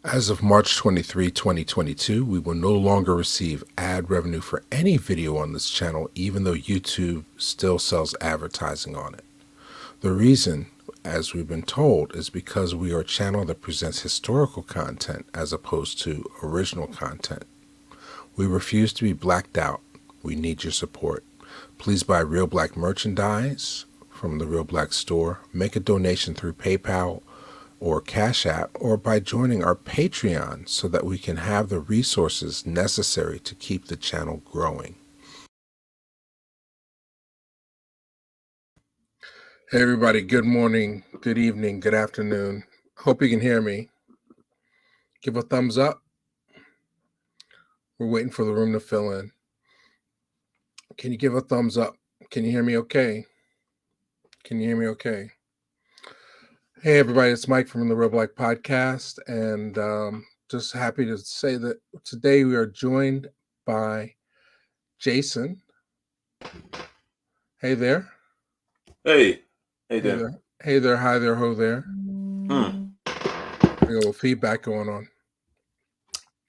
As of March 23, 2022, we will no longer receive ad revenue for any video on this channel, even though YouTube still sells advertising on it. The reason, as we've been told, is because we are a channel that presents historical content as opposed to original content. We refuse to be blacked out. We need your support. Please buy Real Black merchandise from the Real Black store. Make a donation through PayPal or Cash App, or by joining our Patreon so that we can have the resources necessary to keep the channel growing. Hey everybody, good morning, good evening, good afternoon. Hope you can hear me. Give a thumbs up. We're waiting for the room to fill in. Can you give a thumbs up? Can you hear me okay? Can you hear me okay? Hey everybody, it's Mike from the Real Black Podcast, and just happy to say that today we are joined by Jason. Hey there. Hey, how you doing? There. Hey there, hi there, ho there. We got a little feedback going on.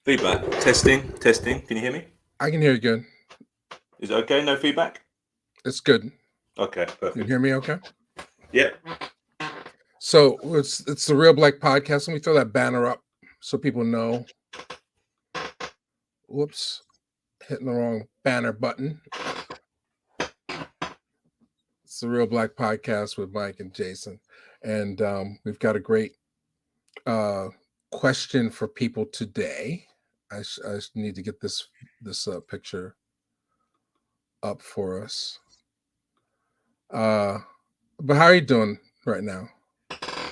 Feedback. Testing. Can you hear me? I can hear you good. Is it okay? No feedback? It's good. Okay, perfect. Can you hear me okay? Yep. So it's the Real Black Podcast. Let me throw that banner up so people know. Whoops. Hitting the wrong banner button. It's the Real Black Podcast with Mike and Jason. And we've got a great question for people today. I need to get this picture up for us. But how are you doing right now?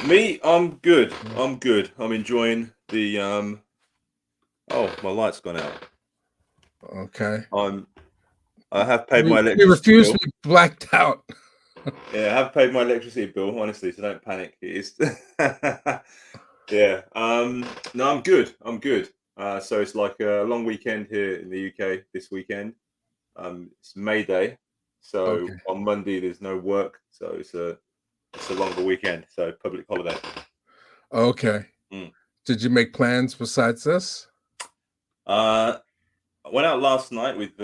Me, I'm good. I'm enjoying the oh, my light's gone out. Okay. I have paid my electricity bill. We refuse bill. to be blacked out. Yeah, I have paid my electricity bill, honestly, so don't panic. It is yeah. No, I'm good. So it's like a long weekend here in the UK this weekend. It's May Day. So Okay. on Monday there's no work, so it's a longer weekend, so public holiday. Okay. Did you make plans besides this? I went out last night with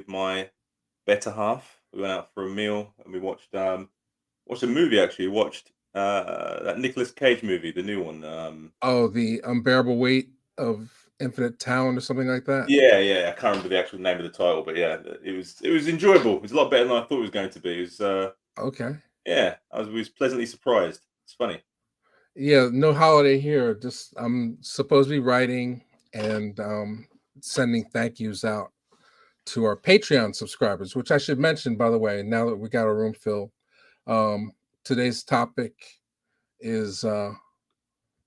my better half. We went out for a meal and we watched a movie actually. We watched that Nicolas Cage movie, the new one. Oh, The Unbearable Weight of Infinite Talent or something like that? Yeah. I can't remember the actual name of the title, but yeah, it was enjoyable. It was a lot better than I thought it was going to be. It was Okay. yeah, I was pleasantly surprised. It's funny. Yeah, no holiday here. Just I'm supposed to be writing and sending thank yous out to our Patreon subscribers, which I should mention, by the way, now that we got a room filled. Today's topic is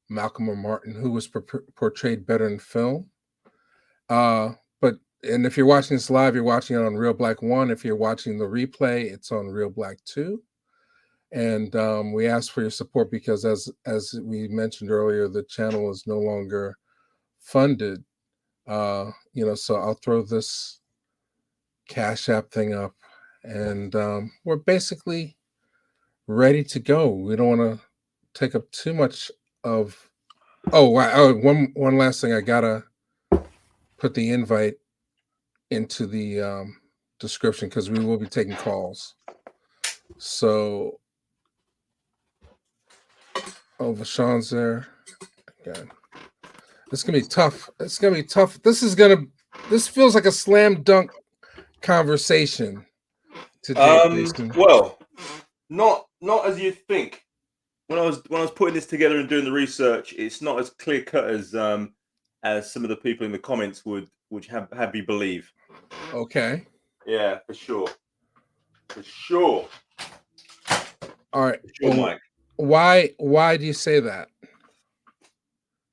Malcolm or Martin, who was portrayed better in film. And if you're watching this live, you're watching it on Real Black 1. If you're watching the replay, it's on Real Black 2. And we ask for your support because, as we mentioned earlier, the channel is no longer funded. So I'll throw this Cash App thing up, and we're basically ready to go. We don't want to take up too much of. Oh, wow. Oh, one last thing. I gotta put the invite into the description because we will be taking calls. So, Vashon's there. Okay. It's gonna be tough. This feels like a slam dunk conversation today, Jason. Well, not as you think. When I was putting this together and doing the research, it's not as clear cut as some of the people in the comments would have you believe. Okay. Yeah, for sure. For sure. All right. For sure, Mike. Why do you say that?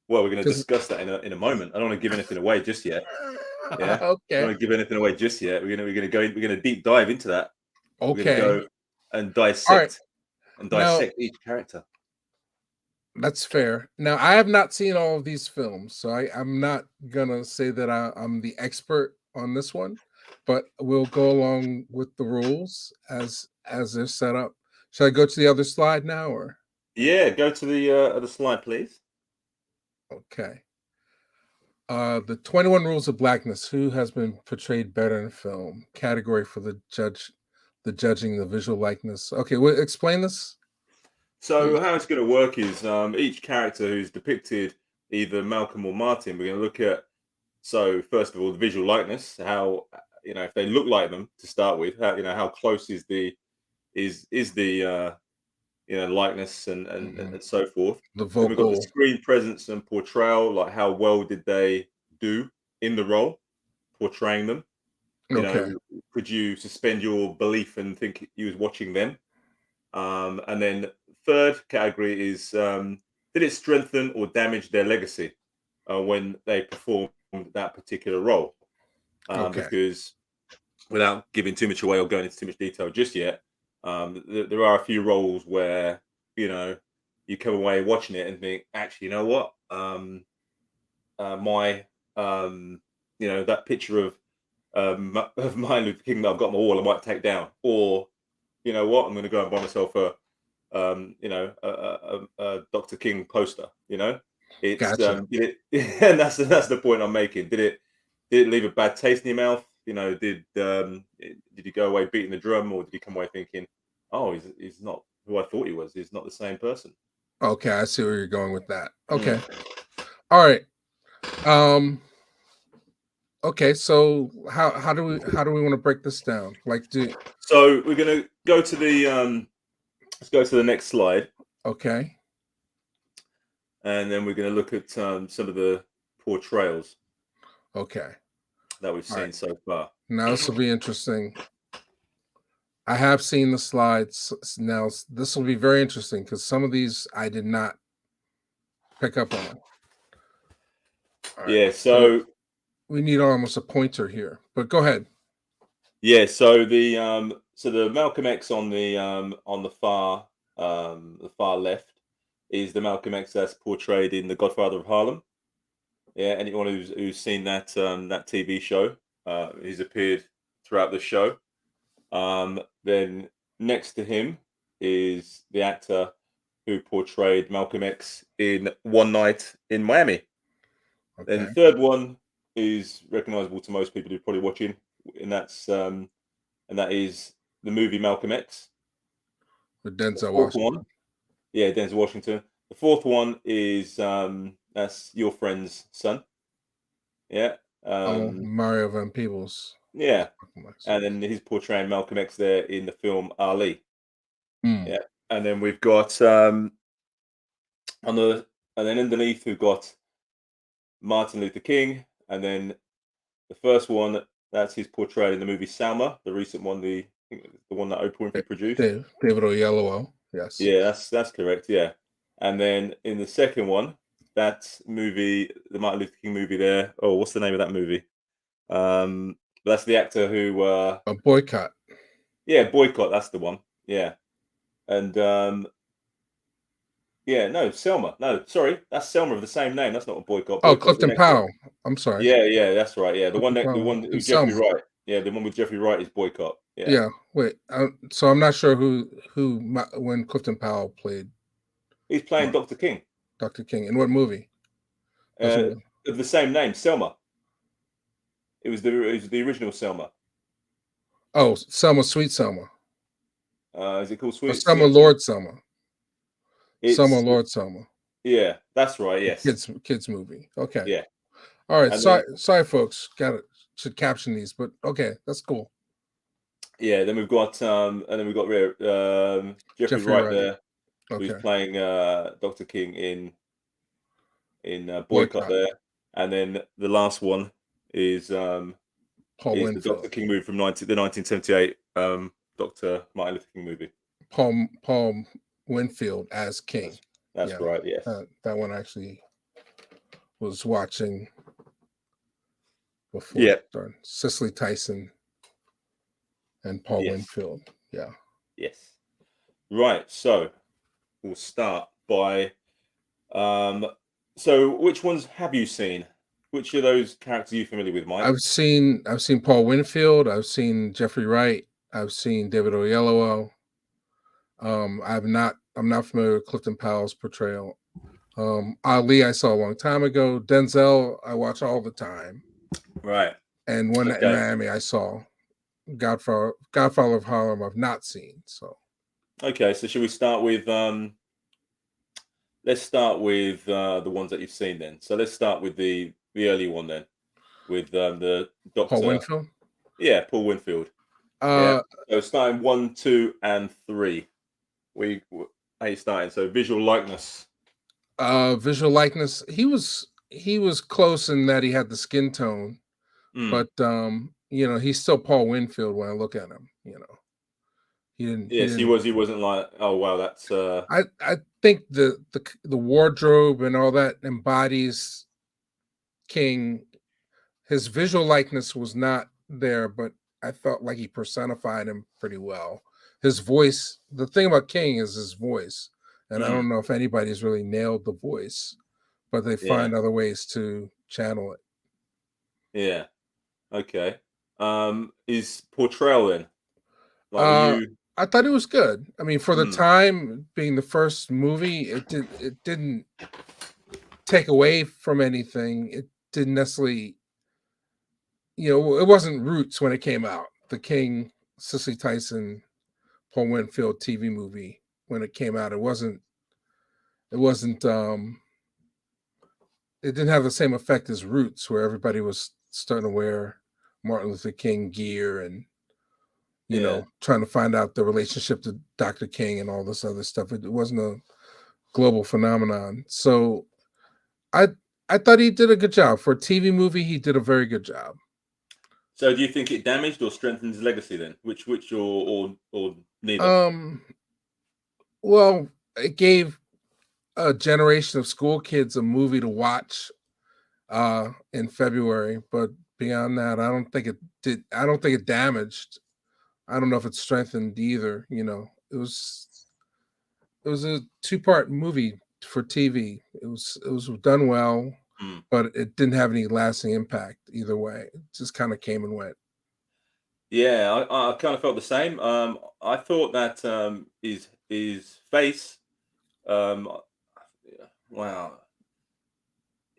Well, we're going to discuss that in a moment. I don't want to give anything away just yet. Yeah. Okay. I don't want to give anything away just yet. We're going to deep dive into that. Okay. We're going to go and dissect each character. That's fair. Now, I have not seen all of these films, so I'm not gonna say that I'm the expert on this one, but we'll go along with the rules as they're set up. Should I go to the other slide now, or? Yeah, go to the other slide, please. Okay. The 21 Rules of Blackness. Who has been portrayed better in film? Category for the judging the visual likeness. Okay, well, explain this. So how it's going to work is each character who's depicted, either Malcolm or Martin, we're going to look at. So first of all, the visual likeness, how if they look like them to start with, how close is the likeness and so forth. The Then we've got the vocal. screen presence and portrayal, like how well did they do in the role, portraying them. Okay. Could you suspend your belief and think you was watching them? And then third category is did it strengthen or damage their legacy when they performed that particular role? Okay. Because without giving too much away or going into too much detail just yet, there are a few roles where you come away watching it and think, actually, you know what? My that picture of Martin Luther King that I've got on my wall, I might take down, or you know what? I'm going to go and buy myself a Dr. King poster. It's Gotcha. and that's the point I'm making. Did it leave a bad taste in your mouth? Did he go away beating the drum, or did he come away thinking, oh, he's not who I thought he was. He's not the same person. Okay, I see where you're going with that. Okay. Mm. All right. Okay, so how do we want to break this down? So we're gonna go to the let's go to the next slide, Okay. and then we're gonna look at some of the portrayals Okay. that we've All seen right. so far. Now this will be interesting. I have seen the slides. Now this will be very interesting because some of these I did not pick up on. All right. Yeah, So so we need almost a pointer here, but go ahead. so the Malcolm X on the far left is the Malcolm X that's portrayed in The Godfather of Harlem. Yeah, anyone who's seen that TV show, he's appeared throughout the show. Then next to him is the actor who portrayed Malcolm X in One Night in Miami. Then the Okay. third one is recognizable to most people who are probably watching, and that is the movie Malcolm X. With The Denzel fourth one, Washington. yeah, Denzel Washington. The fourth one is that's your friend's son. Yeah, Oh, Mario Van Peebles. yeah, and then he's portraying Malcolm X there in the film Ali. Mm. Yeah, and then we've got and then underneath we've got Martin Luther King, and then the first one that's his portrayal in the movie Selma, the recent one, the one that Oprah Winfrey produced. David Oyelowo. Yes. Yeah, that's correct. Yeah, and then in the second one, that movie, the Martin Luther King movie. There. Oh, what's the name of that movie? That's the actor who. A Boycott. Yeah, Boycott. That's the one. Yeah, and yeah, no, Selma. No, sorry, that's Selma of the same name. That's not a Boycott. Oh, Boycott's the Clifton next one. Powell. I'm sorry. Yeah, that's right. Yeah, the Clifton the Powell one and with Jeffrey Selma. Wright. Yeah, the one with Jeffrey Wright is Boycott. Yeah. Yeah. Wait. So I'm not sure when Clifton Powell played He's playing Dr. King. Dr. King in what movie? Of the same name, Selma. It was the original Selma. Oh, Selma, Sweet Selma. Is it called Or Sweet? Selma, Lord Selma. Selma, It's Lord Selma. yeah, that's right. Yes. Kids movie. Okay. Yeah. All right. And then Sorry, folks. Should caption these, but okay, that's cool. yeah, then we've got Jeffrey Wright there, who's Okay. playing Dr. King in Boycott Boycott. there, and then the last one is Paul the Winfield. Dr. King movie from the 1978 Dr. Martin Luther King movie. Paul Winfield as King. That's right. Yes. That one actually was watching before. Yeah. Cicely Tyson and Paul Yes. Winfield. Yeah. Yes. Right. So we'll start by. So which ones have you seen? Which of those characters are you familiar with, Mike? I've seen Paul Winfield. I've seen Jeffrey Wright. I've seen David Oyelowo. I'm not familiar with Clifton Powell's portrayal. Ali, I saw a long time ago. Denzel, I watch all the time. Right. And One Night in Okay. Miami, I saw. Godfather of Harlem, I've not seen. So Okay. So should we start with let's start with the ones that you've seen then. So let's start with the early one then, with the Paul Doctor. Winfield. Yeah, Paul Winfield. Yeah. Uh, So starting 1, 2, and 3. How you starting? So visual likeness. Visual likeness. He was close in that he had the skin tone, Mm. but he's still Paul Winfield when I look at him. He Yes, he didn't. was. He wasn't like, oh wow, that's I think the wardrobe and all that embodies King. His visual likeness was not there, but I felt like he personified him pretty well. His voice, the thing about King is his voice. And I mm, don't know if anybody's really nailed the voice, but they yeah, find other ways to channel it. yeah. Okay. Is Portrayal then? Like, were Uh you? I thought it was good. I mean, for the Mm, time being the first movie, it didn't take away from anything. It didn't necessarily, it wasn't Roots when it came out. The King, Cicely Tyson, Paul Winfield TV movie when it came out. It wasn't it didn't have the same effect as Roots, where everybody was starting to wear Martin Luther King gear and yeah. trying to find out the relationship to Dr. King and all this other stuff. It wasn't a global phenomenon. So I I thought he did a good job. For a TV movie, he did a very good job. So, do you think it damaged or strengthened his legacy then? Which, or neither? Um well, it gave a generation of school kids a movie to watch in February, but beyond that, I don't think it damaged. I don't know if it strengthened either. It was a two-part movie for TV. It was done well, Mm. but it didn't have any lasting impact either way. It just kind of came and went. Yeah, I kind of felt the same. I thought that his face, um, wow,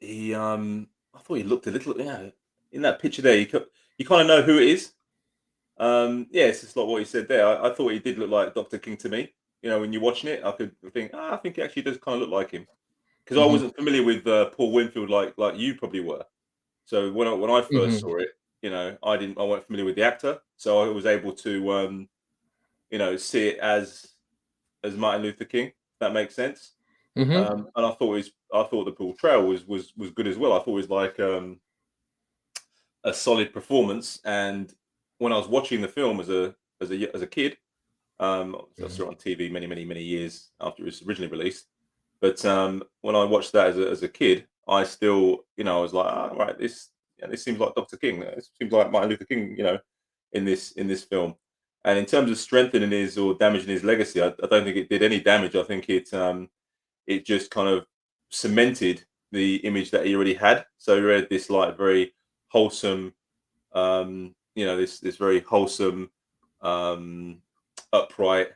I thought he looked a little, yeah, in that picture there. You kind of know who it is. Yeah, it's just like what you said there. I thought he did look like Dr. King to me. When you're watching it, I could think, I think he actually does kind of look like him because I Hmm. wasn't familiar with Paul Winfield like you probably were. So when I first Hmm. saw it, I wasn't familiar with the actor, so I was able to see it as Martin Luther King. If that makes sense. Hmm. And I thought the portrayal was good as well. I thought it was like a solid performance. And when I was watching the film as a kid, I Hmm. saw it on TV many years after it was originally released. But when I watched that as a kid, I still, I was like, right, this seems like Dr. King. This seems like Martin Luther King, in this film. And in terms of strengthening his or damaging his legacy, I don't think it did any damage. I think it just kind of cemented the image that he already had. So he had this like very wholesome, this very wholesome, um, upright,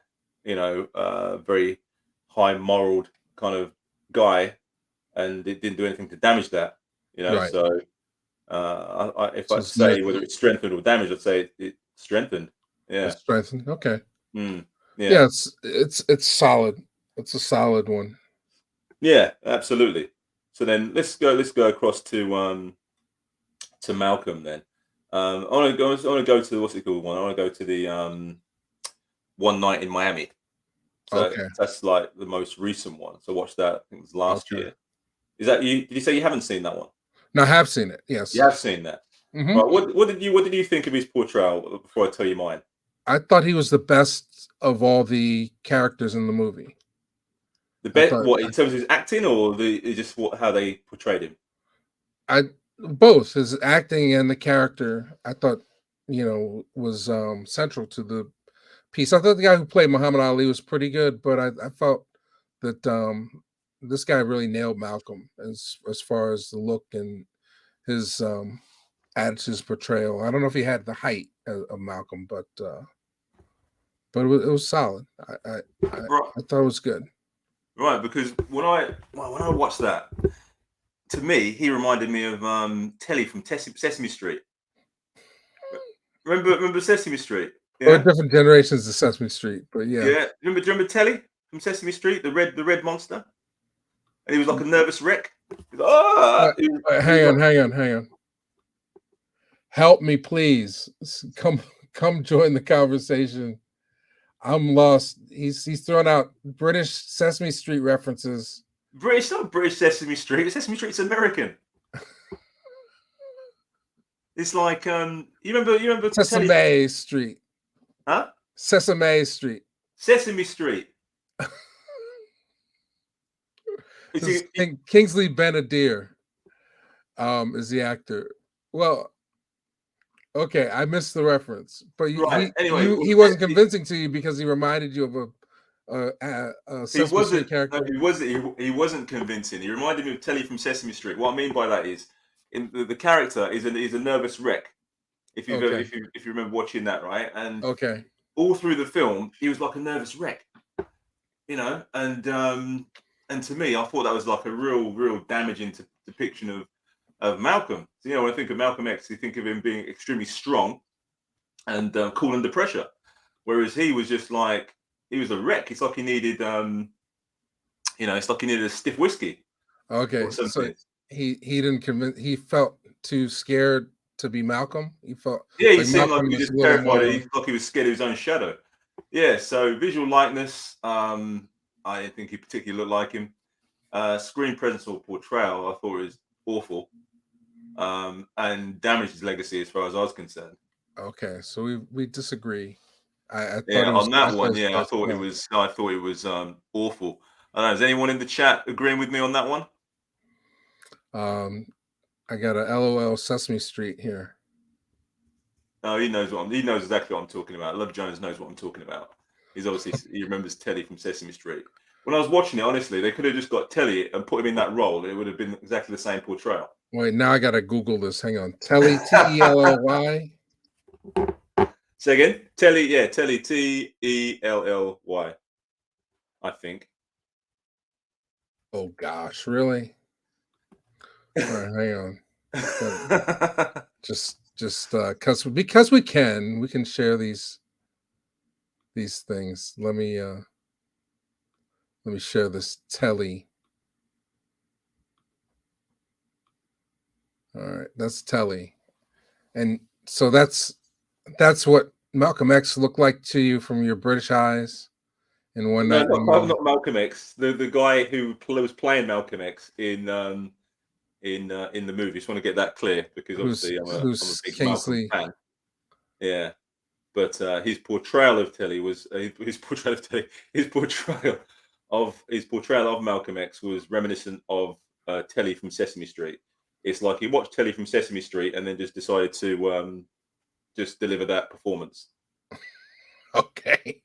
very high moral kind of guy, and it didn't do anything to damage that. Right. So if I So had to say whether it's strengthened or damaged, I'd say it strengthened. it's Yeah. strengthened. Okay. Mm. Yeah. Yeah, it's solid. It's a solid one. Yeah. Absolutely. So then let's go across to Malcolm then. I want to go to what's it called one. I want to go to the One Night in Miami. So Okay. that's like the most recent one. So watch that. I think it was last Okay. year. Is that you? Did you say you haven't seen that one? Now I have seen it. You Yes. have seen that. Hmm. Right. What did you think of his portrayal before I tell you mine? I thought he was the best of all the characters in the movie. The I bet thought what in terms of his acting or just how they portrayed him? I both his acting and the character. I thought was central to the piece. I thought the guy who played Muhammad Ali was pretty good, but I felt that this guy really nailed Malcolm as far as the look and his attitude's portrayal. I don't know if he had the height of Malcolm, but it was solid. I Right. I thought it was good. Right, because when I watched that, to me, he reminded me of Telly from Sesame Street. Remember Sesame Street? Or Yeah, different generations of Sesame Street, but yeah. yeah. Do you remember Telly from Sesame Street, the red monster? And he was like a nervous wreck. He was, ah, he was like, Hang on. Help me, please. Come join the conversation. I'm lost. He's throwing out British Sesame Street references. British, not British Sesame Street. Sesame Street's American. It's like you remember Telly, Sesame Street. huh? Sesame Street. Sesame Street. It's This is Kingsley Ben-Adir is the actor. Well, okay, I missed the reference, but right. Anyway, he wasn't convincing to you because he reminded you of a he Sesame Street wasn't. character. No, he wasn't convincing. He reminded me of Telly from Sesame Street. What I mean by that is, in the character is a nervous wreck. If you Okay. if you remember watching that, right? And Okay. all through the film, he was like a nervous wreck, you know. And to me, I thought that was like a real damaging depiction of Malcolm. So, you know, when I think of Malcolm X, you think of him being extremely strong and cool under pressure, whereas he was just like he was a wreck. It's like he needed, you know, it's like he needed a stiff whiskey Okay. or something. So he didn't convince. He felt too scared to be Malcolm. He felt Yeah, he like seemed like Malcolm he was was a just little terrified. more. He like he was scared of his own shadow. Yeah. So visual likeness, I didn't think he particularly looked like him. Screen presence or portrayal, I thought it was awful, and damaged his legacy as far as I was concerned. Okay, so we disagree. I thought Yeah, it was. on I that thought it one, was yeah, quite strong. I thought it was awful. I don't know. Is anyone in the chat agreeing with me on that one? I got a LOL Sesame Street here. No, he knows exactly what I'm talking about. Love Jones knows what I'm talking about. He remembers Telly from Sesame Street. When I was watching it, honestly, they could have just got Telly and put him in that role. It would have been exactly the same portrayal. Wait, now I gotta Google this. Hang on, Telly Tellly. Say again, Telly, yeah, Telly Tellly, I think. Oh gosh, really? All right, hang on. Just because we can share these things. Let me share this Telly. All right, that's Telly, and so that's what Malcolm X looked like to you from your British eyes in One No, Night in Miami. not Malcolm X. The guy who was playing Malcolm X in the movie. Just want to get that clear because obviously I'm a Who's big Malcolm Kingsley? fan. Yeah, but his portrayal of Telly was his portrayal of Telly. His portrayal of Malcolm X was reminiscent of Telly from Sesame Street. It's like he watched Telly from Sesame Street and then just decided to just deliver that performance. Okay.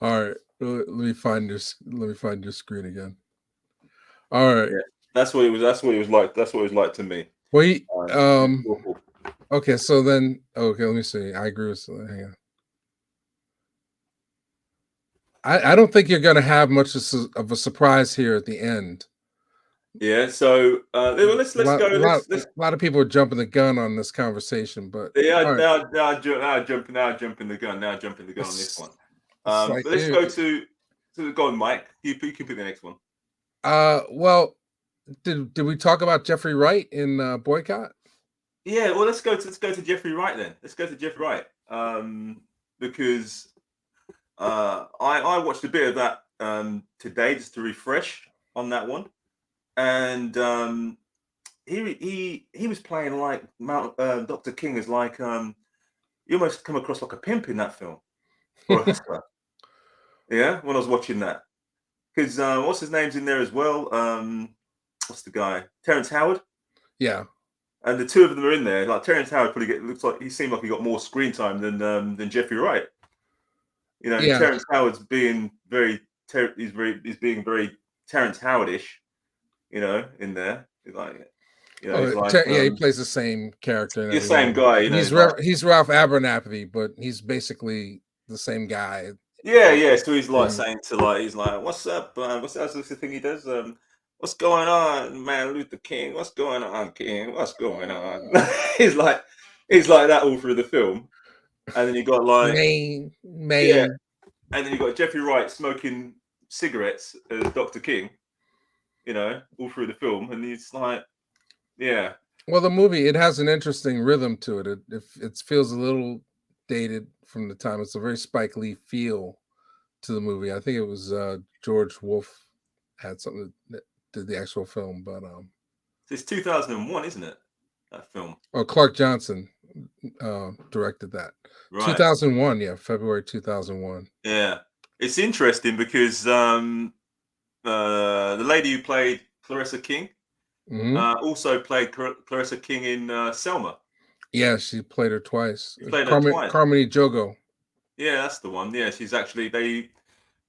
All right. Let me find your screen again. All right. Yeah, that's what it was. That's what it was like. That's what it was like to me. Wait. Okay. So then, okay. Let me see. I agree with. Hang on. I don't think you're going to have much of a surprise here at the end. Yeah. So let's go. A lot of people are jumping the gun on this conversation, but yeah. right. Now jumping the gun. Now jumping the gun on this one. Like, Let's go to go on, Mike. You can pick the next one. Well, did we talk about Jeffrey Wright in Boycott? Yeah, well, let's go to Jeffrey Wright then. Let's go to Jeffrey Wright because I watched a bit of that today just to refresh on that one, and he was playing like Dr. King as like you almost come across like a pimp in that film or a hustler. Yeah, when I was watching that, because what's his name's in there as well? What's the guy? Terrence Howard. Yeah. And the two of them are in there. Like Terrence Howard looks like he seemed like he got more screen time than Jeffrey Wright. You know, Yeah. Terrence Howard's being he's being very Terrence Howardish. You know, in there, he's like, you know, he's like, he plays the same character. The same guy. You know, he's Ralph Abernathy, but he's basically the same guy Yeah. So he's like Mhm. saying to he's like, "What's up? What's the thing he does? What's going on, man? Luther King? What's going on, King? What's going on?" he's like, he's like that all through the film, and then you got like, Maine, yeah, Maine. and then you got Jeffrey Wright smoking cigarettes as Dr. King, all through the film, and he's like, yeah, Well, the movie, it has an interesting rhythm to it. It feels a little dated from the time. It's a very Spike Lee feel to the movie. I think it was George Wolfe had something that did the actual film, but it's 2001, isn't it? That film, oh, Clark Johnson directed that. right? 2001, yeah, February 2001. Yeah, it's interesting because the lady who played Clarissa King Hmm. also played Clarissa King in Selma. Yeah, she played her twice. She played her Carmen twice. Carmony Jogo. Yeah, that's the one. Yeah, she's actually they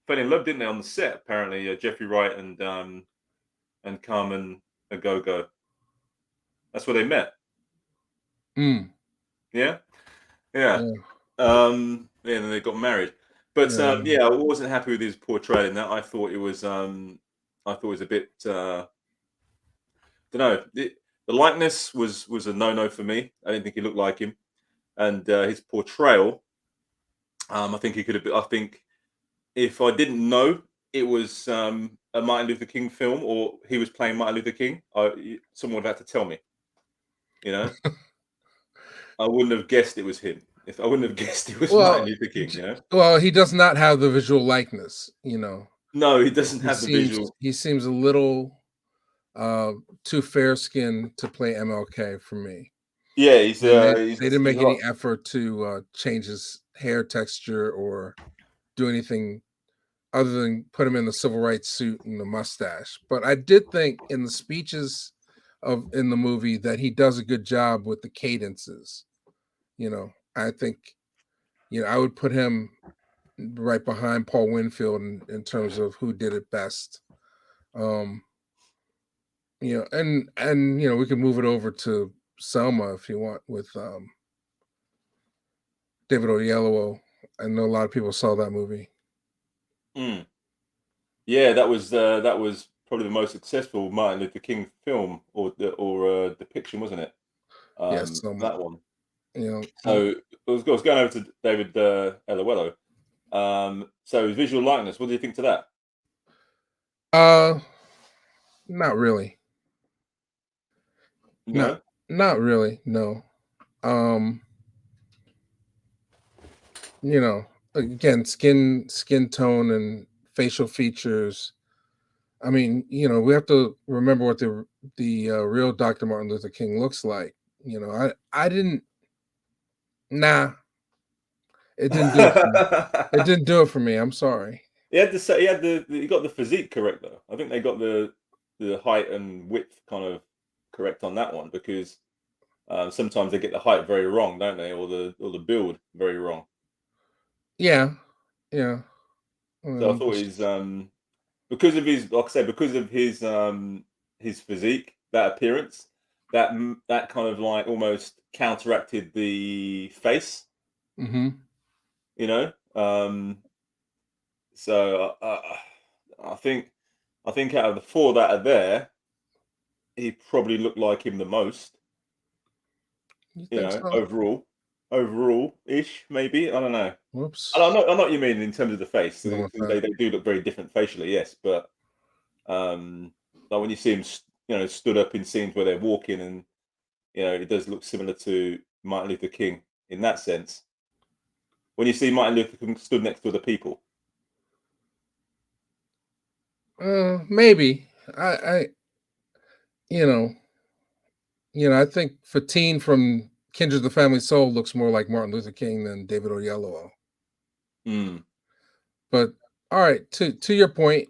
fell in love, didn't they, on the set? Apparently, Jeffrey Wright and Carmen Agogo. That's where they met. Mm, Yeah, yeah, yeah, yeah. And then they got married. But yeah. yeah, I wasn't happy with his portrayal in that. I thought it was a bit. Don't know. The likeness was a no no for me. I didn't think he looked like him, and his portrayal. I think he could have. I think if I didn't know it was a Martin Luther King film or he was playing Martin Luther King, someone would have had to tell me. You know, I wouldn't have guessed it was him. If I wouldn't have guessed it was Martin Well, Luther King. well, he does not have the visual likeness. You know, No, he doesn't he have the seems visual. he seems a little too fair skinned to play MLK for me. Yeah, And they didn't he's make a lot. any effort to change his hair texture or do anything other than put him in the civil rights suit and the mustache. But I did think in the speeches of in the movie that he does a good job with the cadences. I think I would put him right behind Paul Winfield in terms of who did it best. Um, and we can move it over to Selma if you want with David Oyelowo. I know a lot of people saw that movie. Mm. Yeah, that was probably the most successful Martin Luther King film or depiction, wasn't it? Yes, Selma. That one. You know, So I was going over to David Oyelowo. So his visual likeness. What do you think to that? uh, not really. Not No. not really. No. Um, you know, again, skin tone and facial features. I mean, we have to remember what the real Dr. Martin Luther King looks like. I didn't. Nah, it didn't do it for me. It didn't do it for me. I'm sorry. he got the physique correct though. I think they got the height and width kind of correct on that one because sometimes they get the height very wrong, don't they, or the build very wrong. Yeah, yeah. So I Well, thought because of his, like I said, because of his physique, that appearance, that kind of like almost counteracted the face, mm-hmm. you know. So I think out of the four that are there, he probably looked like him the most, You think so? overall ish maybe. I don't know. And Whoops. I know what you mean in terms of the face. Done They, with they that. they do look very different facially, yes, but like when you see him, stood up in scenes where they're walking, and it does look similar to Martin Luther King in that sense. When you see Martin Luther King stood next to other people, Maybe. I you know, I think Fatine from Kindred of the Family Soul looks more like Martin Luther King than David Oyelowo. mm, But all right, to your point,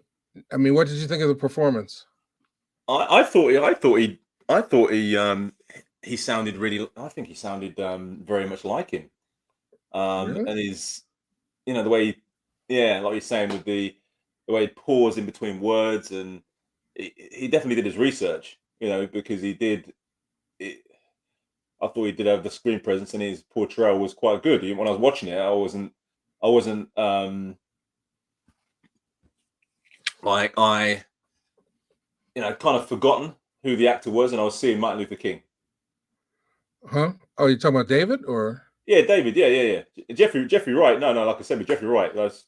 I mean, what did you think of the performance? I thought he sounded really. I think he sounded very much like him. Really? And the way, yeah, like you're saying with the way he paused in between words, and he definitely did his research, because he did. It, I thought he did have the screen presence, and his portrayal was quite good. When I was watching it, I wasn't. like I, kind of forgotten who the actor was, and I was seeing Martin Luther King. Huh? Oh, you talking about David or? Yeah, David. Yeah. Jeffrey Wright. No, like I said with Jeffrey Wright. That's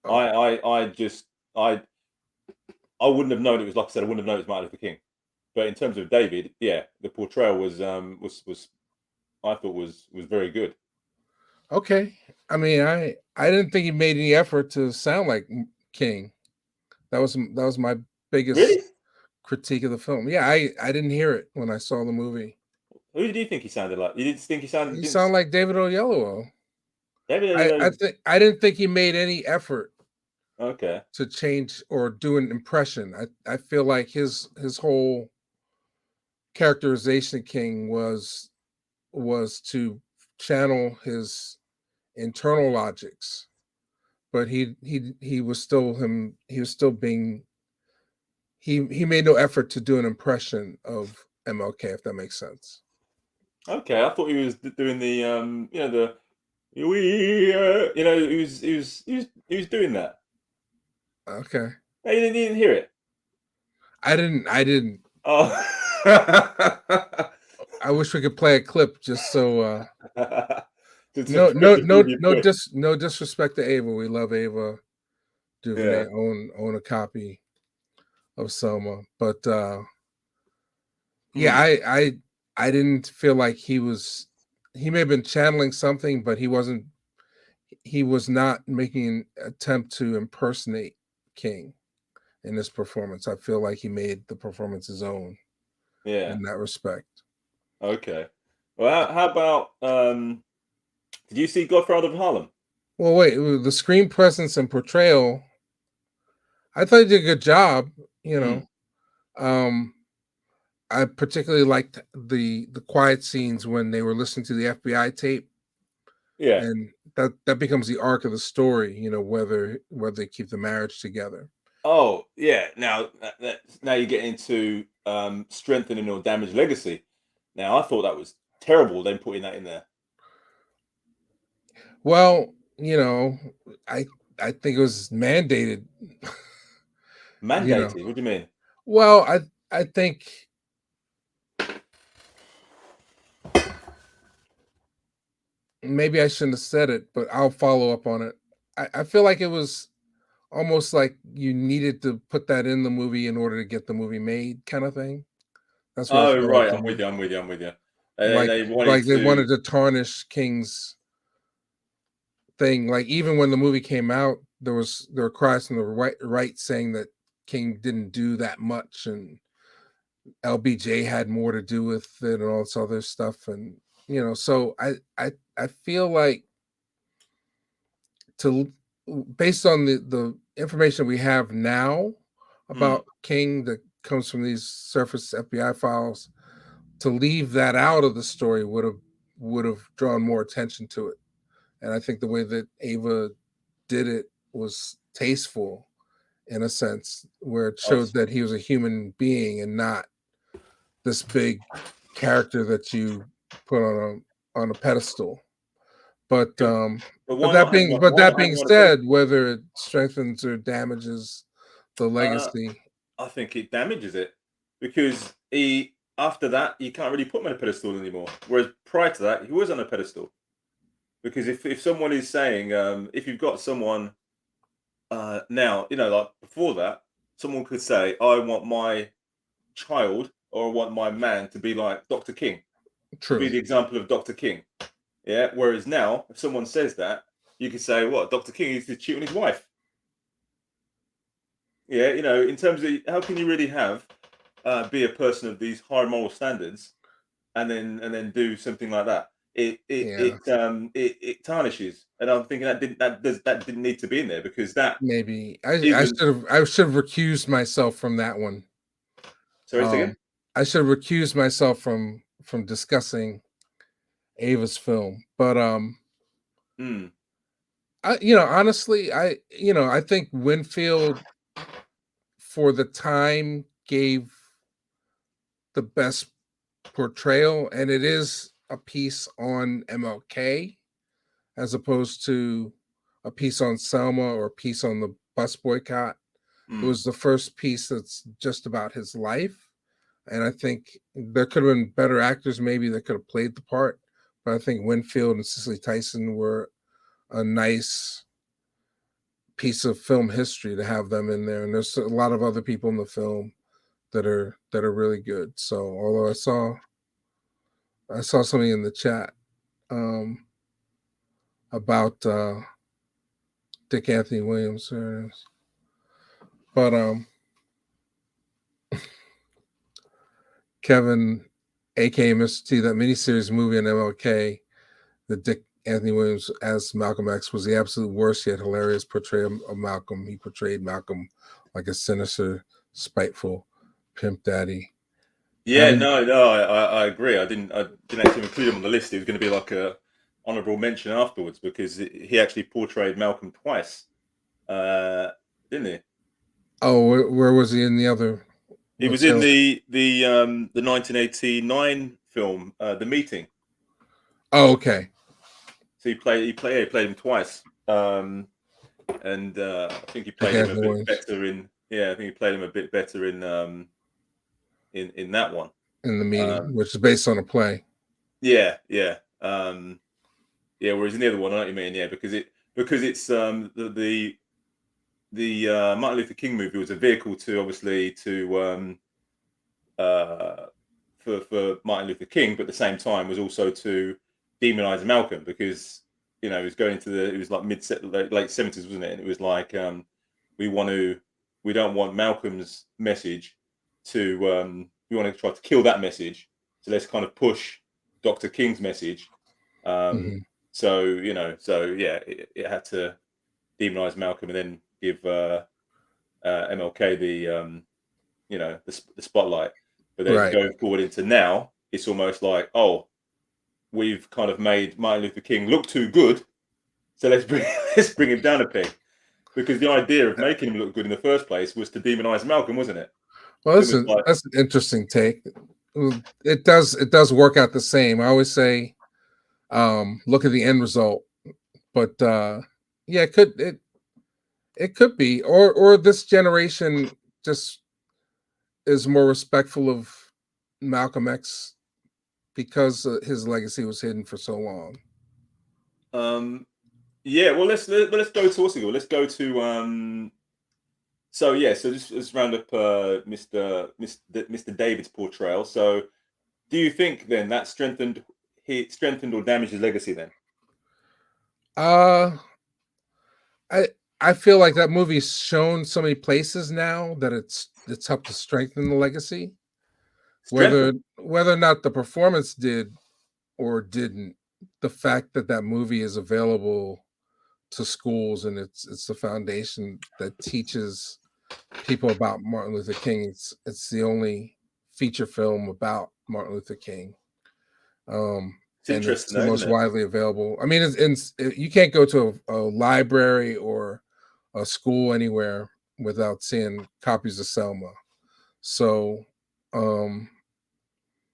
Oh, I just I wouldn't have known it was, like I said, I wouldn't have known it was Martin Luther King. But in terms of David, yeah, the portrayal was I thought was very good. okay. I mean, I didn't think he made any effort to sound like King. That was my biggest Really? critique of the film. Yeah, I didn't hear it when I saw the movie. Who did you think he sounded like? You didn't think he sounded He didn't sounded like David Oyelowo. I David? think I didn't think he made any effort Okay. to change or do an impression. I feel like his whole characterization of King was to channel his internal logics, but he was still him. He was still being he made no effort to do an impression of MLK, if that makes sense. Okay, I thought he was doing the the he was doing that. Okay, No, you didn't hear it. I didn't. Oh. I wish we could play a clip just so. to No, no, to no, prove your no, point. no disrespect to Ava. We love Ava DuVernay. Yeah. Own a copy of Selma, but yeah, Hmm. I didn't feel like he was. He may have been channeling something, but he wasn't. He was not making an attempt to impersonate King in this performance. I feel like he made the performance his own Yeah. in that respect. Okay. Well, how about did you see Godfather of Harlem? Well, wait, the screen presence and portrayal. I thought he did a good job. You Hmm. know, um, I particularly liked the quiet scenes when they were listening to the FBI tape, Yeah. and that becomes the arc of the story. You know, whether they keep the marriage together. Oh, yeah. Now you get into strengthening or damaged legacy. Now I thought that was terrible. Them putting that in there. Well, you know, I I think it was mandated. You know, Mandated. What do you mean? well, I think maybe I shouldn't have said it, but I'll follow up on it. I feel like it was almost like you needed to put that in the movie in order to get the movie made, kind of thing. That's what it Oh, felt like right. to I'm with me. you. I'm with you. I'm with you. Like They wanted like they to. wanted to tarnish King's thing. Like even when the movie came out, there were cries from the right saying that King didn't do that much and LBJ had more to do with it and all this other stuff. And so I feel like to based on the information we have now Hmm. about King that comes from these surface FBI files, to leave that out of the story would have drawn more attention to it. And I think the way that Ava did it was tasteful in a sense, where it Oh, showed that he was a human being and not this big character that you put on a pedestal. But but but why that not have him? being but Why that not have being him on a pedestal? said, whether it strengthens or damages the Uh, legacy, I think it damages it because he after that you can't really put him on a pedestal anymore. Whereas prior to that, he was on a pedestal. Because if someone is saying, if you've got someone now, like before that, someone could say, I want my child or I want my man to be like Dr. King, to be true. the example of Dr. King. Yeah. Whereas now, if someone says that, you could say, what, Dr. King is to cheat on his wife. Yeah. In terms of how can you really have be a person of these high moral standards and then do something like that. Yeah, It tarnishes, and I'm thinking that didn't need to be in there because that maybe I isn't. should have recused myself from that one. Sorry, say Um, again. I should have recused myself from discussing Ava's film. But Hmm. honestly, I think Winfield for the time gave the best portrayal, and it is a piece on MLK as opposed to a piece on Selma or a piece on the bus boycott. It was the first piece that's just about his life. And I think there could have been better actors maybe that could have played the part. But I think Winfield and Cicely Tyson were a nice piece of film history to have them in there. And there's a lot of other people in the film that are really good. So although I saw something in the chat about Dick Anthony Williams, but Kevin, aka Mr. T, that miniseries movie on MLK, the Dick Anthony Williams as Malcolm X was the absolute worst yet hilarious portrayal of Malcolm. He portrayed Malcolm like a sinister, spiteful pimp daddy. Yeah, I agree. I didn't actually include him on the list. It was going to be like a honorable mention afterwards because he actually portrayed Malcolm twice, didn't he? Oh, where was he in the other? He was in the 1989 film, The Meeting. Oh, okay. So he played him twice, and I think he played him a bit better in. Yeah, I think he played him a bit better in that one. In The Meeting, which is based on a play. Yeah. Whereas in the other one, I know what you mean. Yeah, because it's the Martin Luther King movie was a vehicle to obviously for Martin Luther King, but at the same time was also to demonize Malcolm because it was going into it was like late 70s, wasn't it? And it was like we don't want Malcolm's message to we want to try to kill that message, so let's kind of push Dr. King's message. So it had to demonize Malcolm and then give MLK the spotlight. But then going forward into now, it's almost like, oh, we've kind of made Martin Luther King look too good, so let's bring him down a peg. Because the idea of making him look good in the first place was to demonize Malcolm, wasn't it? Well, that's an interesting take. It does work out the same. I always say, look at the end result. But yeah, it could be, or this generation just is more respectful of Malcolm X because his legacy was hidden for so long. Yeah, well, let's go to what's it called? Let's go to so let's round up Mr. David's portrayal. So, do you think then that strengthened or damaged his legacy then? I feel like that movie's shown so many places now that it's helped to strengthen the legacy. Whether or not the performance did or didn't, the fact that movie is available to schools and it's the foundation that teaches people about Martin Luther King. It's the only feature film about Martin Luther King. And it's the most widely available. I mean, you can't go to a library or a school anywhere without seeing copies of Selma. So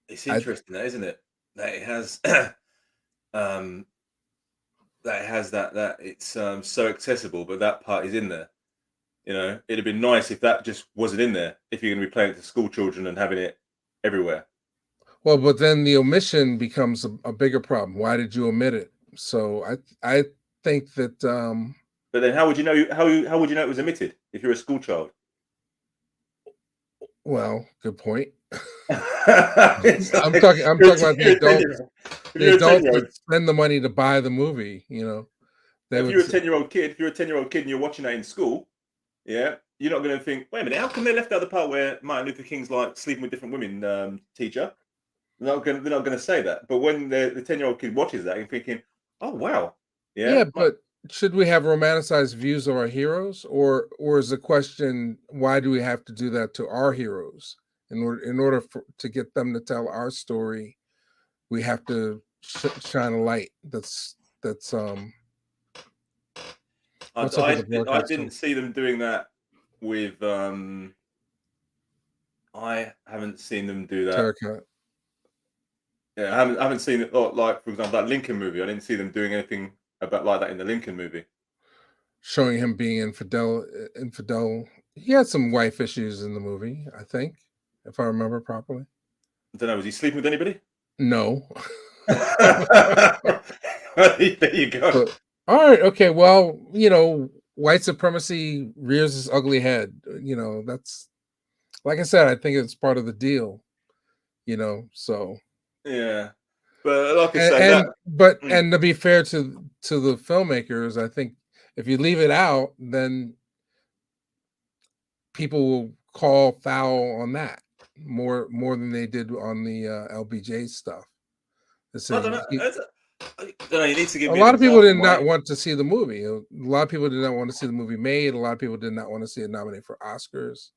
it's interesting, isn't it? That it has that it's so accessible, but that part is in there. It'd have been nice if that just wasn't in there. If you're going to be playing it to school children and having it everywhere. Well, but then the omission becomes a bigger problem. Why did you omit it? So I think that. But then, how would you know? How would you know it was omitted if you're a school child? Well, good point. I'm talking about the adults. The adults that spend the money to buy the movie. If you're a 10-year-old kid, and you're watching that in school, yeah, you're not going to think, wait a minute, how come they left out the part where Martin Luther King's like sleeping with different women, teacher? They're not going to say that. But when the 10-year-old kid watches that, you're thinking, oh wow, yeah. But should we have romanticized views of our heroes, or is the question, why do we have to do that to our heroes? In order to get them to tell our story, we have to shine a light. I didn't see them doing that with. I haven't seen them do that. Terracotta. Yeah, I haven't seen it. Like, for example, that Lincoln movie. I didn't see them doing anything about like that in the Lincoln movie. Showing him being infidel He had some wife issues in the movie, I think, if I remember properly. I don't know. Was he sleeping with anybody? No. There you go. But all right, okay. Well, white supremacy rears its ugly head. That's like I said, I think it's part of the deal. So Yeah, but like I and, say, and that but mm, and to be fair to the filmmakers, I think if you leave it out, then people will call foul on that more than they did on the LBJ stuff. They I say don't know. I don't know. You need to give a me an lot of people example, did not Mike. want to see the movie. A lot of people did not want to see the movie made. A lot of people did not want to see it nominated for Oscars.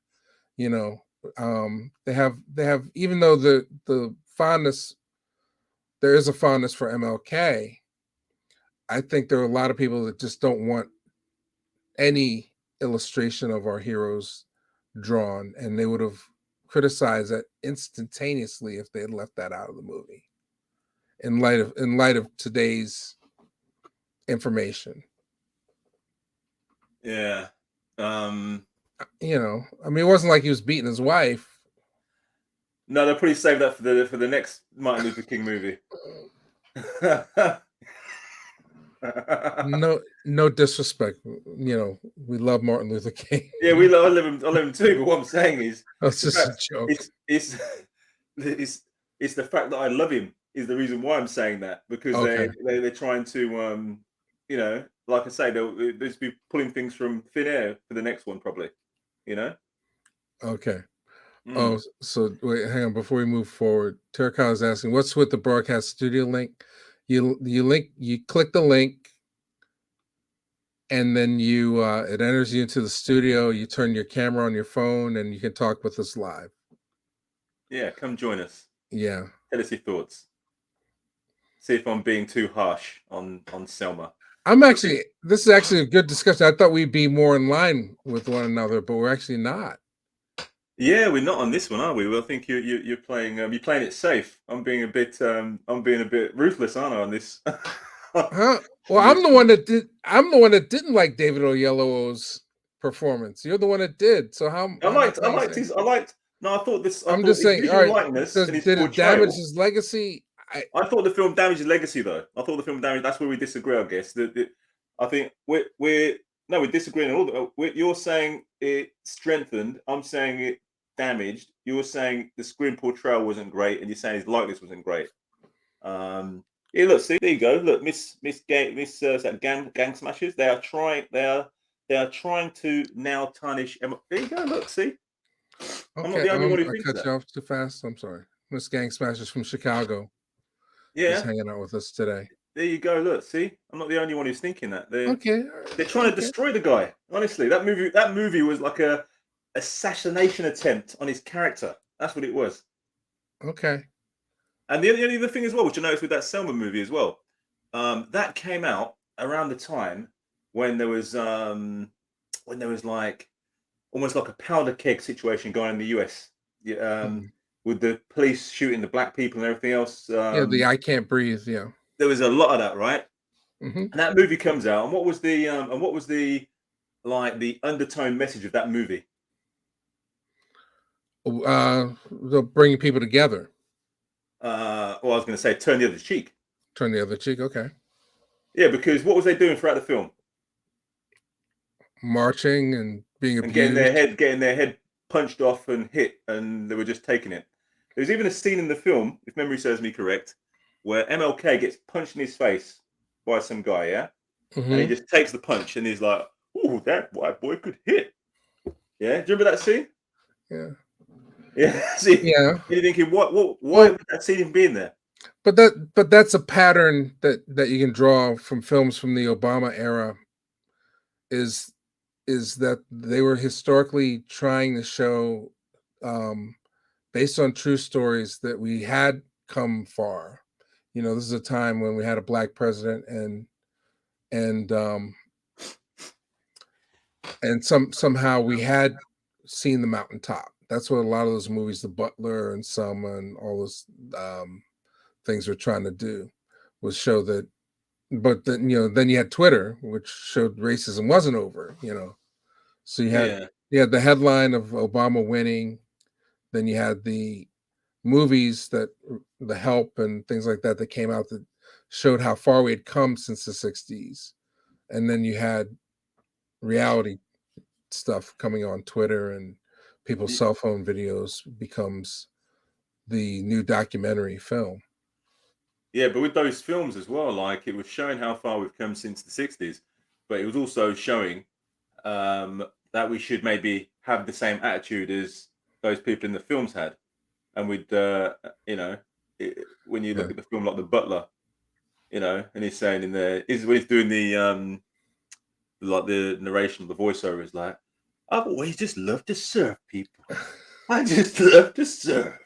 You know, they have even though the fondness there is a fondness for MLK. I think there are a lot of people that just don't want any illustration of our heroes drawn, and they would have criticized that instantaneously if they had left that out of the movie. In light of today's information, Yeah. Um, I mean, it wasn't like he was beating his wife. no, they'll probably save that for the next Martin Luther King movie. No disrespect. We love Martin Luther King. Yeah, I love him too. But what I'm saying is, That's the just a fact joke. it's it's the fact that I love him is the reason why I'm saying that, because Okay. they're trying to like I say, they'll just be pulling things from thin air for the next one probably. You know. Okay. Mm. Oh, so wait, hang on. Before we move forward, Terracotta is asking, "What's with the broadcast studio link?" You click the link, and then it enters you into the studio. You turn your camera on your phone, and you can talk with us live. Yeah, come join us. Yeah, Tell us your thoughts. See if I'm being too harsh on Selma. I'm actually. This is actually a good discussion. I thought we'd be more in line with one another, but we're actually not. Yeah, we're not on this one, are we? Well, I think you're playing it safe. I'm being a bit ruthless, aren't I, on this? Huh? Well, On this I'm the one. one that did. I'm the one that didn't like David Oyelowo's performance. You're the one that did. So how you saying? I liked. No, I I'm thought just his saying. All visual right. likeness and his Did it damage portrayal. his legacy? I thought the film damaged his legacy, though. I thought the film damaged. That's where we disagree, I guess. I think we're no, we're disagreeing. You're saying it strengthened. I'm saying it damaged. You're saying the screen portrayal wasn't great, and you're saying his likeness wasn't great. Yeah, look, see, there you go. Look, is that gang smashers. They are trying to now tarnish. There you go. Look, see, I'm not Okay. the only one who I thinks cut that. you off too fast. I'm sorry. Miss Gang Smashers from Chicago is Yeah, hanging out with us today. there you go. Look, see, I'm not the only one who's thinking that. Okay. They're trying to Okay. destroy the guy. Honestly, that movie was like a assassination attempt on his character. That's what it was. Okay. And the only other thing as well, which I noticed with that Selma movie as well, that came out around the time when there was like almost like a powder keg situation going on in the US, yeah, Mhm. with the police shooting the black people and everything else. Yeah. The I can't breathe. Yeah. There was a lot of that, right? Hmm. And that movie comes out, and what was the like the undertone message of that movie? They're bringing people together. Well, I was going to say turn the other cheek. Turn the other cheek. Okay. Yeah, because what was they doing throughout the film? Marching and being And abused. getting their head punched off and hit, and they were just taking it. There's even a scene in the film, if memory serves me correct, where MLK gets punched in his face by some guy, yeah, and he Hmm. just takes the punch, and he's like, "Ooh, that white boy could hit." Yeah, do you remember that scene? Yeah. Yeah. See, Yeah. you're thinking, why Well, would that scene even be in there? but that's a pattern that you can draw from films from the Obama era. Is is that they were historically trying to show, um, based on true stories, that we had come far. This is a time when we had a black president, and somehow we had seen the mountaintop. That's what a lot of those movies, The Butler and Selma and all those things were trying to do, was show that. But then you had Twitter, which showed racism wasn't over. So you had Yeah. You had the headline of Obama winning. Then you had the movies that The Help and things like that that came out that showed how far we had come since the 60s. And then you had reality stuff coming on Twitter, and people's Y- cell phone videos becomes the new documentary film. Yeah, but with those films as well, like it was showing how far we've come since the 60s, but it was also showing um, that we should maybe have the same attitude as those people in the films had. And with, when you Yeah. look at the film like The Butler, and he's saying in there, is when he's doing the like the narration, the voiceover is like, I've always just loved to serve people. I just love to serve.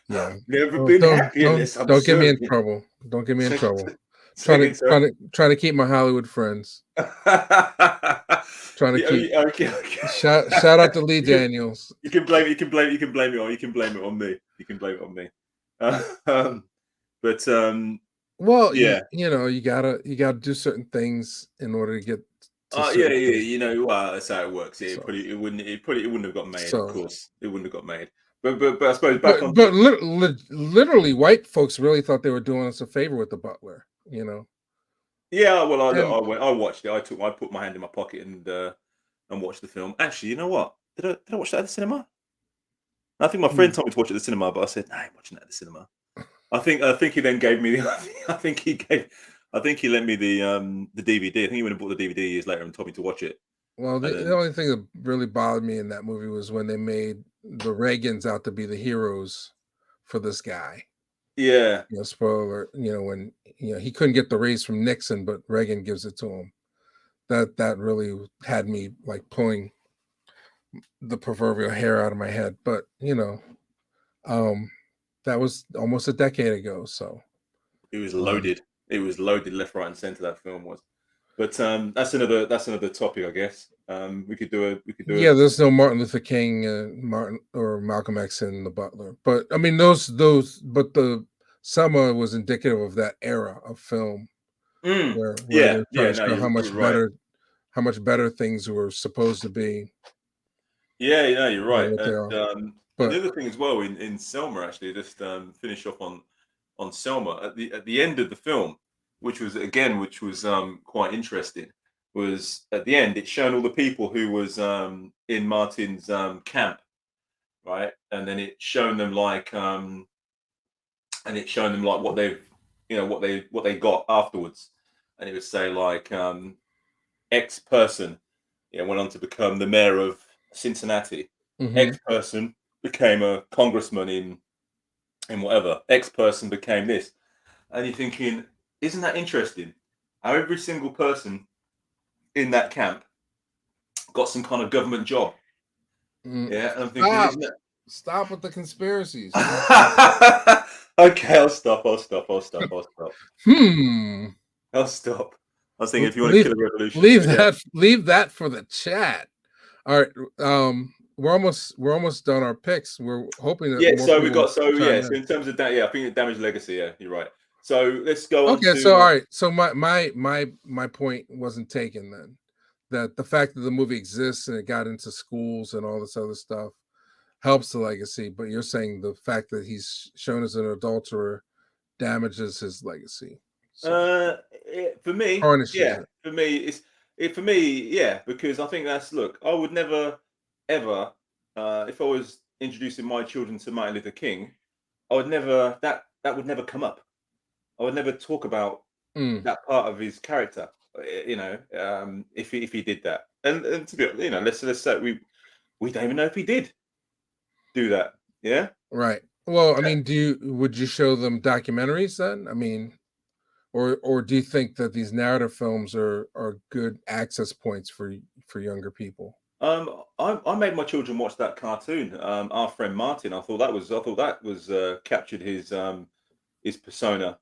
Yeah. Never Oh, been don't happy don't unless I'm don't get me in serving. trouble. Don't get me in trouble. Say again, sir. Trying to keep my Hollywood friends. Trying to Yeah, keep okay, okay. shout out to Lee you can Daniels. you can blame it on me. You can blame it on me. Um, but Well, yeah. you gotta do certain things in order to get to Yeah, certain yeah, places. that's how it works. Yeah, So it wouldn't have got made, of so course. It wouldn't have got made. But I suppose back onto but literally white folks really thought they were doing us a favor with The Butler, yeah, well, And I watched it. I put my hand in my pocket and watched the film. Actually, you know what? Did I watch that at the cinema? I think my friend mm, told me to watch it at the cinema, but I said, "No, I ain't watching that at the cinema." I think he then gave me the I think he lent me the DVD. I think he went and bought the DVD years later and told me to watch it. well, And the then only thing that really bothered me in that movie was when they made the Reagans out to be the heroes for this guy. yeah, Spoiler, when he couldn't get the raise from Nixon, but Reagan gives it to him. That really had me like pulling the proverbial hair out of my head. But um, that was almost a decade ago. So it was um, loaded. It was loaded left, right, and center. That film was. But that's another topic, I guess. We could do yeah, there's no Martin Luther King, Martin or Malcolm X in The Butler, but I mean but the Selma was indicative of that era of film where Yeah, they're trying yeah. to No, show you're right. how much better things were supposed to be Yeah, yeah, you're than right. what they are. And the But other thing as well in Selma, actually, just finish off on Selma at the end of the film, which was quite interesting, was at the end it's shown all the people who was in Martin's camp, right? And then it's shown them what they've what they got afterwards, and it would say like X person, went on to become the mayor of Cincinnati. mhm. X person became a congressman in whatever. X person became this, and you're thinking, isn't that interesting? How every single person in that camp got some kind of government job. Yeah, and I'm thinking, Stop, isn't it? stop with the conspiracies. Okay, I'll stop. I'll stop. I'll stop. I'll stop. Hmm. I'll stop. I was thinking, L- if you want to leave kill a revolution, but yeah. leave that for the chat. All right. We're almost done our picks. We're hoping that Yeah, more so we people got chime so in. in terms of that, yeah, I think the damage legacy, yeah, you're right. So let's go on Okay, so to all right. So my point wasn't taken then. That the fact that the movie exists and it got into schools and all this other stuff helps the legacy, but you're saying the fact that he's shown as an adulterer damages his legacy. So for me, tarnishes yeah, it. for me for me, yeah, because I think that's look, I would never ever if I was introducing my children to Martin Luther King, I would never that would never come up. I would never talk about Mm, that part of his character, if he did that. And to be, let's say we don't even know if he did do that. Yeah. right. Well, I mean, would you show them documentaries then? I mean, or do you think that these narrative films are good access points for younger people? I made my children watch that cartoon, Our Friend Martin. I thought that was captured his persona,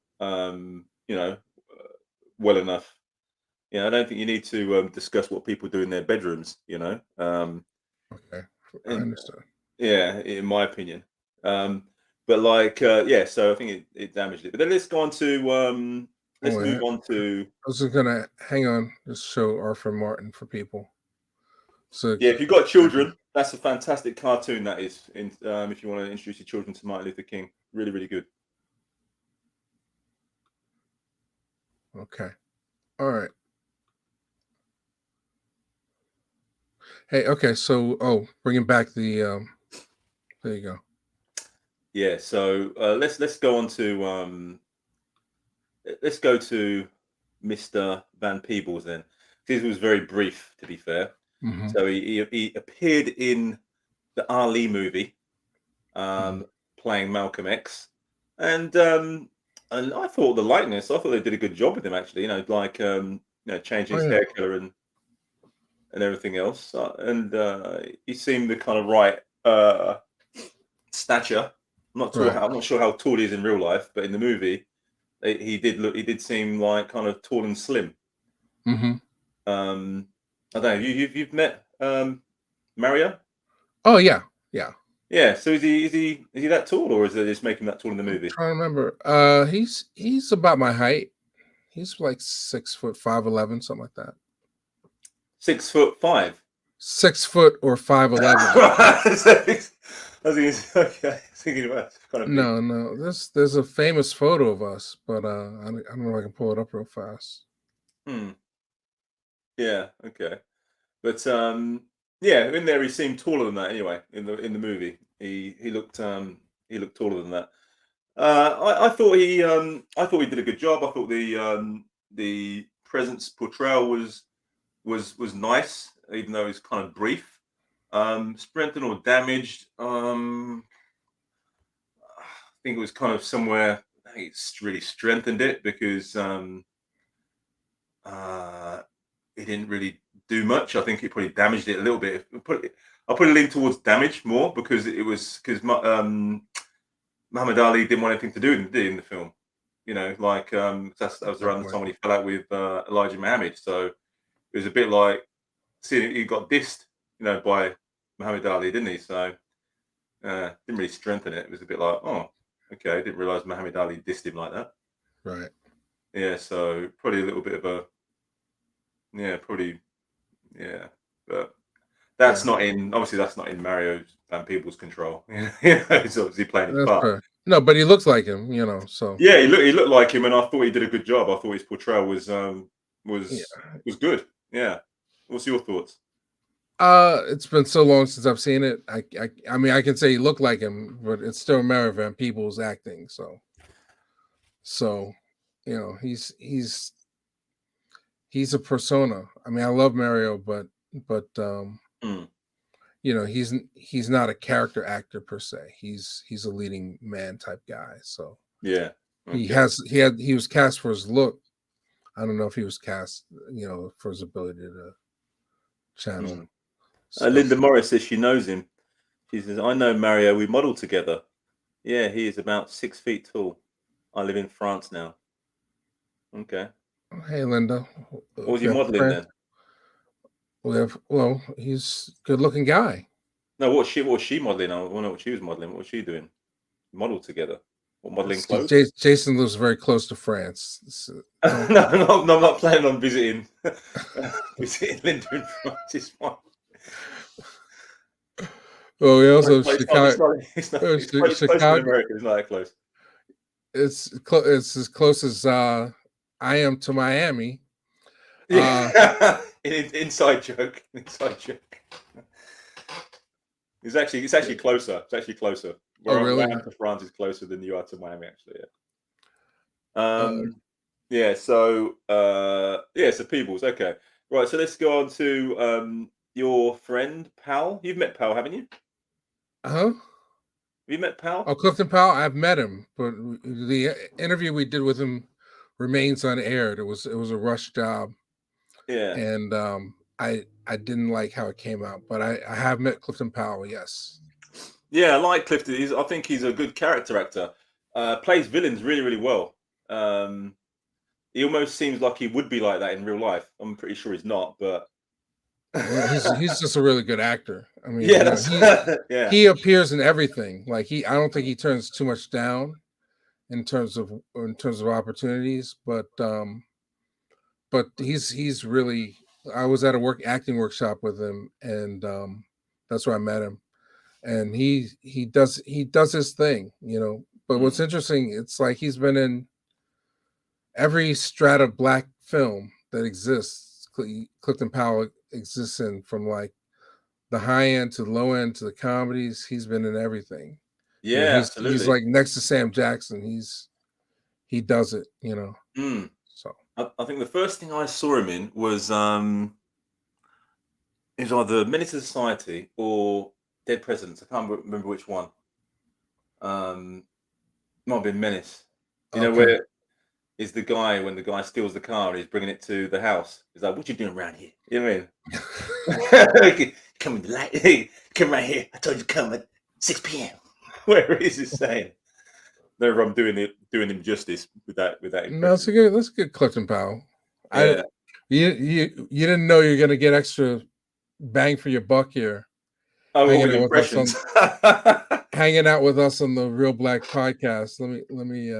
well enough. I don't think you need to discuss what people do in their bedrooms. Okay, I And understand. yeah, in my opinion. But like, yeah, so I think it damaged it. But then let's Oh, move yeah. on to I was just gonna hang on, just show Arthur Martin for people. So Yeah, if you've got children, that's a fantastic cartoon. That is, if you want to introduce your children to Martin Luther King, really, really good. okay, all right. Hey, okay. So, bringing back the. There you go. Yeah, so let's go on to let's go to Mr. Van Peebles then. This was very brief, to be fair. Hmm. So he appeared in the Ali movie, Hmm. playing Malcolm X, and I thought the likeness. I thought they did a good job with him actually. Changing Oh his yeah, hair color and everything else, and he seemed the kind of right stature. right. I'm not sure how tall he is in real life, but in the movie, he did seem like kind of tall and slim. Hmm. I don't know. You've met Mario? Oh yeah, yeah. Yeah. So is he that tall, or is they just make him that tall in the movie? Trying to remember. He's about my height. He's like 6 foot 5'11", something like that. 6'5". 6 foot or 5'11". I was okay. I was thinking about it's kind of big. No, no. There's a famous photo of us, but I don't know if I can pull it up real fast. Hmm. Yeah. Okay. But yeah, in there he seemed taller than that. Anyway, in the movie, he looked taller than that. I thought he did a good job. I thought the presence portrayal was nice, even though it's kind of brief. Strengthened or damaged. I think it was kind of somewhere. I think it's really strengthened it because uh, it didn't really do much. I think it probably damaged it a little bit. I'll put it lean towards damage more because it was because Muhammad Ali didn't want anything to do in the film. You know, like that was Good around the point. time when he fell out with Elijah Muhammad. So it was a bit like seeing he got dissed, by Muhammad Ali, didn't he? So didn't really strengthen it. It was a bit like, oh, okay, I didn't realize Muhammad Ali dissed him like that. Right. Yeah, so probably a little bit of a probably yeah, but Yeah. that's not in Mario Van Peebles' control. He's obviously playing his That's part. fair. No, but he looks like him, so Yeah, he looked like him, and I thought he did a good job. I thought his portrayal yeah. was was good. Yeah. What's your thoughts? It's been so long since I've seen it. I mean, I can say he looked like him, but it's still Mary Van Peebles acting. So, he's a persona. I mean, I love Mario, but Hmm. he's not a character actor per se. He's a leading man type guy. So Yeah. he Okay. has he was cast for his look. I don't know if he was cast, for his ability to channel Hmm. stuff. Linda Morris says she knows him. She says, "I know Mario. We modelled together. Yeah, he is about 6 feet tall. I live in France now. Okay. Hey, Linda, What was we he have modelling friends. then? Well, he's a good looking guy. No, what was she modelling? I want to know what she was modelling. What was she doing? Modelled together. What modelling It's 'cause clothes? Jason lives very close to France. Don't. No, I'm not planning on visiting visiting Linda in France. It's fine. Oh, we also have It's not. It's Chicago. not. It's close to Chicago. America. It's not that close. It's as close as I am to Miami. Uh, Yeah, inside joke. Inside joke. It's actually closer. It's actually closer. oh, Where really? I am to France is closer than you are to Miami. Actually, yeah. Uh, Yeah. So So Peebles. Okay. Right. So let's go on to your friend Pal. You've met Pal, haven't you? huh? Have you met Oh, Pal? Clifton Powell. I've met him, but the interview we did with him remains unaired. It was a rush job, Yeah. and I didn't like how it came out. But I have met Clifton Powell. Yes. Yeah, I like Clifton. I think he's a good character actor. Plays villains really, really well. Um, he almost seems like he would be like that in real life. I'm pretty sure he's not, but Well, he's just a really good actor. I mean, yeah, that's yeah. he appears in everything. Like I don't think he turns too much down in terms of opportunities, but he's really I was at a acting workshop with him, and that's where I met him. And he does his thing, you know. But what's interesting, it's like he's been in every strata black film that exists. Clifton Powell exists in, from like the high end to the low end to the comedies. He's been in everything. You know, Yeah, he's absolutely. like next to Sam Jackson. He does it, you know. So I think the first thing I saw him in was it was either Menace to Society or Dead Presidents. I can't remember which one. Might have been Menace. You know okay. where is the guy when the guy steals the car and he's bringing it to the house? He's like, "What you doing around here?" You know what I mean? Come in the light. Hey, come right here. I told you to come at 6 p.m. Where is he saying? No, I'm doing him justice with that No, impression. that's a good Clifton Powell. I Yeah. you didn't know you're gonna get extra bang for your buck here, Oh, all hanging with out with us impressions. on the Real Black podcast. Let me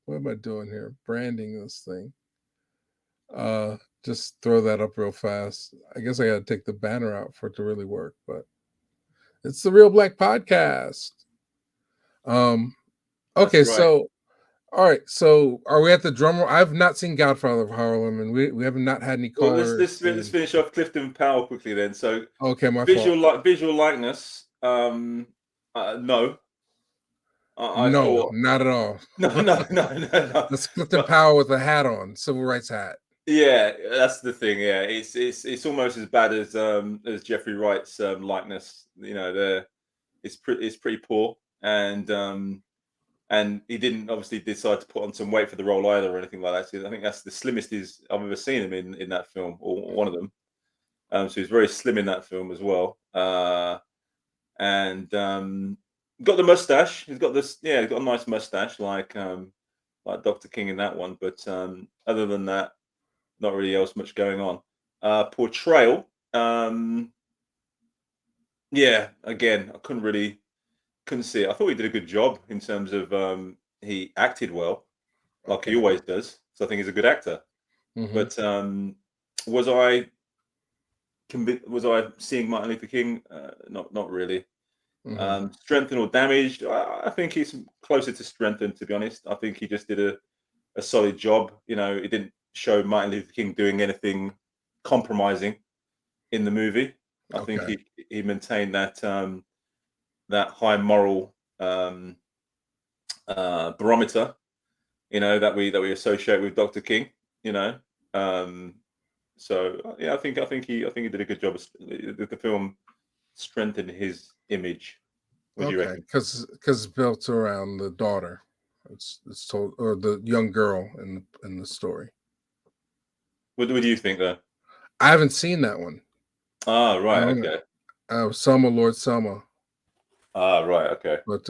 what am I doing here? Branding this thing. Just throw that up real fast. I guess I gotta take the banner out for it to really work, but it's the Real Black podcast. Um That's okay, right. so all right, so are we at the drum roll? I've not seen Godfather of Harlem, and we have not had any Well, callers. let's finish off Clifton Powell quickly then. So Okay, my fault. visual likeness. No, I No, thought not at all. no. That's Clifton But Powell with a hat on, civil rights hat. yeah, that's the thing. Yeah, it's almost as bad as Jeffrey Wright's likeness. You know, it's pretty poor, and he didn't obviously decide to put on some weight for the role either or anything like that. So I think that's the slimmest I've ever seen him in that film, or one of them. So he's very slim in that film as well. And got the mustache. He's got this, yeah, he's got a nice mustache, like Dr. King in that one. But other than that, not really else much going on. Portrayal. Yeah, again, I couldn't see it. I thought he did a good job in terms of he acted well, like he Okay. always does. So I think he's a good actor. Mm-hmm. But was I was I seeing Martin Luther King? Not really. Mm-hmm. Strengthened or damaged? I think he's closer to strengthened, to be honest. I think he just did a solid job. You know, it didn't show Martin Luther King doing anything compromising in the movie. I think Okay. he maintained that high moral barometer, you know, that we associate with Dr. King. You know, um, so yeah, I think he did a good job. The film strengthened his image. What do you Okay. reckon? Because it's built around the daughter. It's told, or the young girl in the story. What do you think, though? I haven't seen that one. Ah, I right, don't okay. know. Selma, Lord Selma, Ah, right, okay. but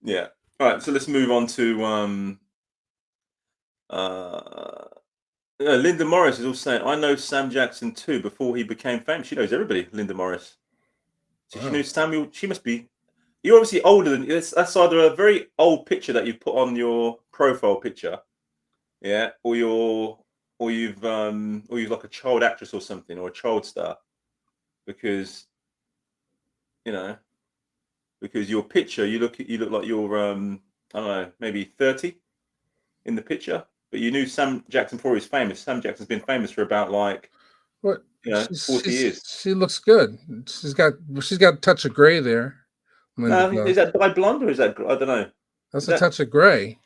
Yeah. All right, so let's move on to uh Linda Morris is also saying, I know Sam Jackson too before he became famous. She knows everybody, Linda Morris. So she wow. knew Samuel. She must be. You're obviously older than that's either a very old picture that you've put on your profile picture, yeah, or you've like a child actress or something, or a child star, because you know because your picture you look like you're I don't know, maybe 30 in the picture, but you knew Sam Jackson before he was famous. Sam Jackson's been famous for about like What 40 years. she looks good. She's got a touch of gray there. Linda No, does. is that dye blonde or is that I don't know. Is That's a that touch of gray.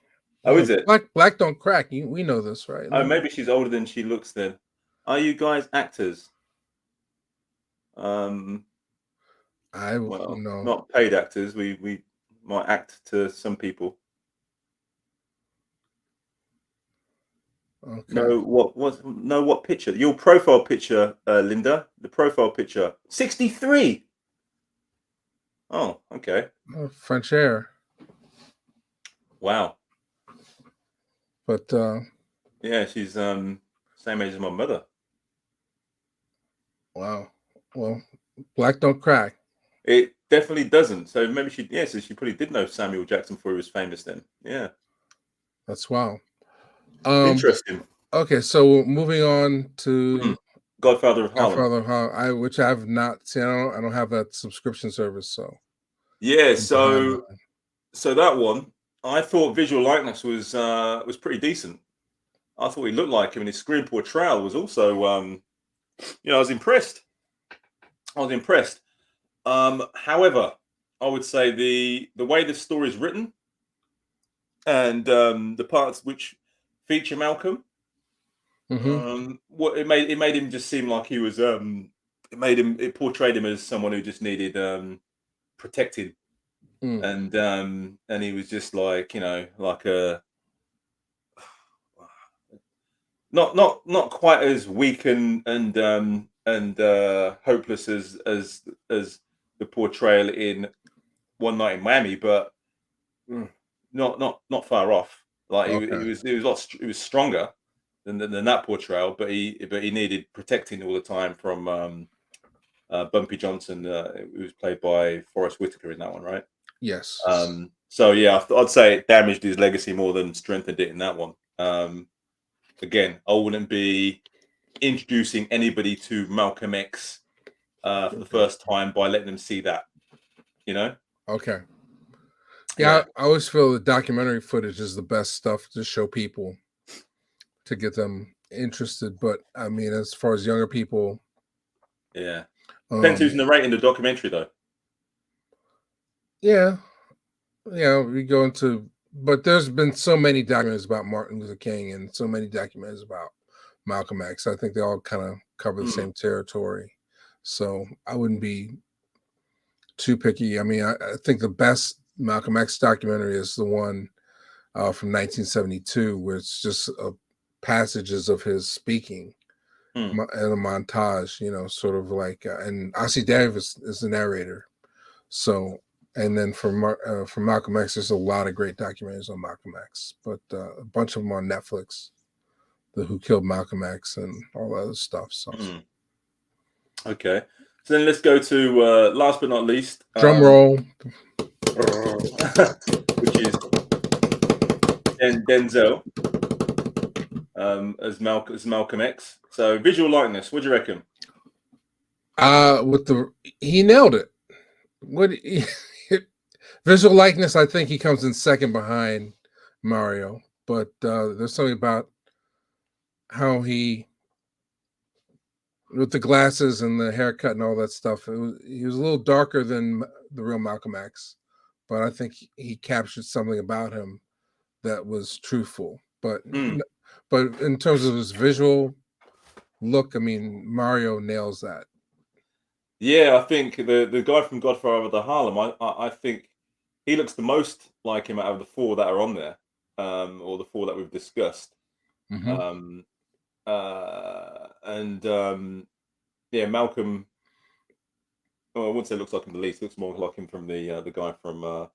oh Yeah, is it? black don't crack. We know this, right, Oh, Linda? maybe she's older than she looks then. Are you guys actors? Um, well, no. not paid actors. We might act to some people. Okay. No, what picture? Your profile picture, Linda. The profile picture. 63. Oh, okay. French air. Wow. But Yeah, she's same age as my mother. wow. Well, black don't crack. It definitely doesn't. So maybe so she probably did know Samuel Jackson before he was famous then. Yeah. That's wow. Um Interesting. Okay, so moving on to Godfather of Harlem. Godfather, how which I've not seen. I don't have that subscription service, so Yeah, I'm behind on that. so that one, I thought visual likeness was pretty decent. I thought he looked like him, and his screen portrayal was also, I was impressed. I was impressed. However, I would say the way the story is written and the parts which feature Malcolm, Mm-hmm. what it made him just seem like he was, it portrayed him as someone who just needed protecting, Mm. and he was just like, like a not quite as weak and hopeless as the portrayal in One Night in Miami, but mm, not far off. Like Okay. he was he was stronger than that portrayal, but he needed protecting all the time from Bumpy Johnson, who was played by Forrest Whitaker in that one, right? Yes. So yeah, I'd say it damaged his legacy more than strengthened it in that one. Again, I wouldn't be introducing anybody to Malcolm X for the first time by letting them see that. You know? Okay. Yeah. Yeah, I always feel the documentary footage is the best stuff to show people to get them interested. But I mean, as far as younger people, Yeah. Depends who's um, narrating the documentary, though. yeah, yeah, we go into. But there's been so many documentaries about Martin Luther King and so many documentaries about Malcolm X. I think they all kind of cover the Mm, same territory. So I wouldn't be too picky. I mean, I think the best Malcolm X documentary is the one from 1972, where it's just passages of his speaking mm. and a montage, sort of like, and Ossie Davis is the narrator. So, and then for Malcolm X, there's a lot of great documentaries on Malcolm X, but a bunch of them on Netflix, the Who Killed Malcolm X and all that other stuff. So, Mm. Okay. So then let's go to last but not least, drum roll. which is Denzel as Malcolm X. So visual likeness, what do you reckon? With he nailed it. What visual likeness? I think he comes in second behind Mario, but there's something about how he, with the glasses and the haircut and all that stuff, he was a little darker than the real Malcolm X, but I think he captured something about him that was truthful. Mm. But in terms of his visual look, I mean, Mario nails that. Yeah, I think the guy from Godfather of the Harlem, I think he looks the most like him out of the four that are on there, or the four that we've discussed. Hmm. Um, and yeah, Malcolm. Well, I wouldn't say looks like him the least. Looks more like him from the guy from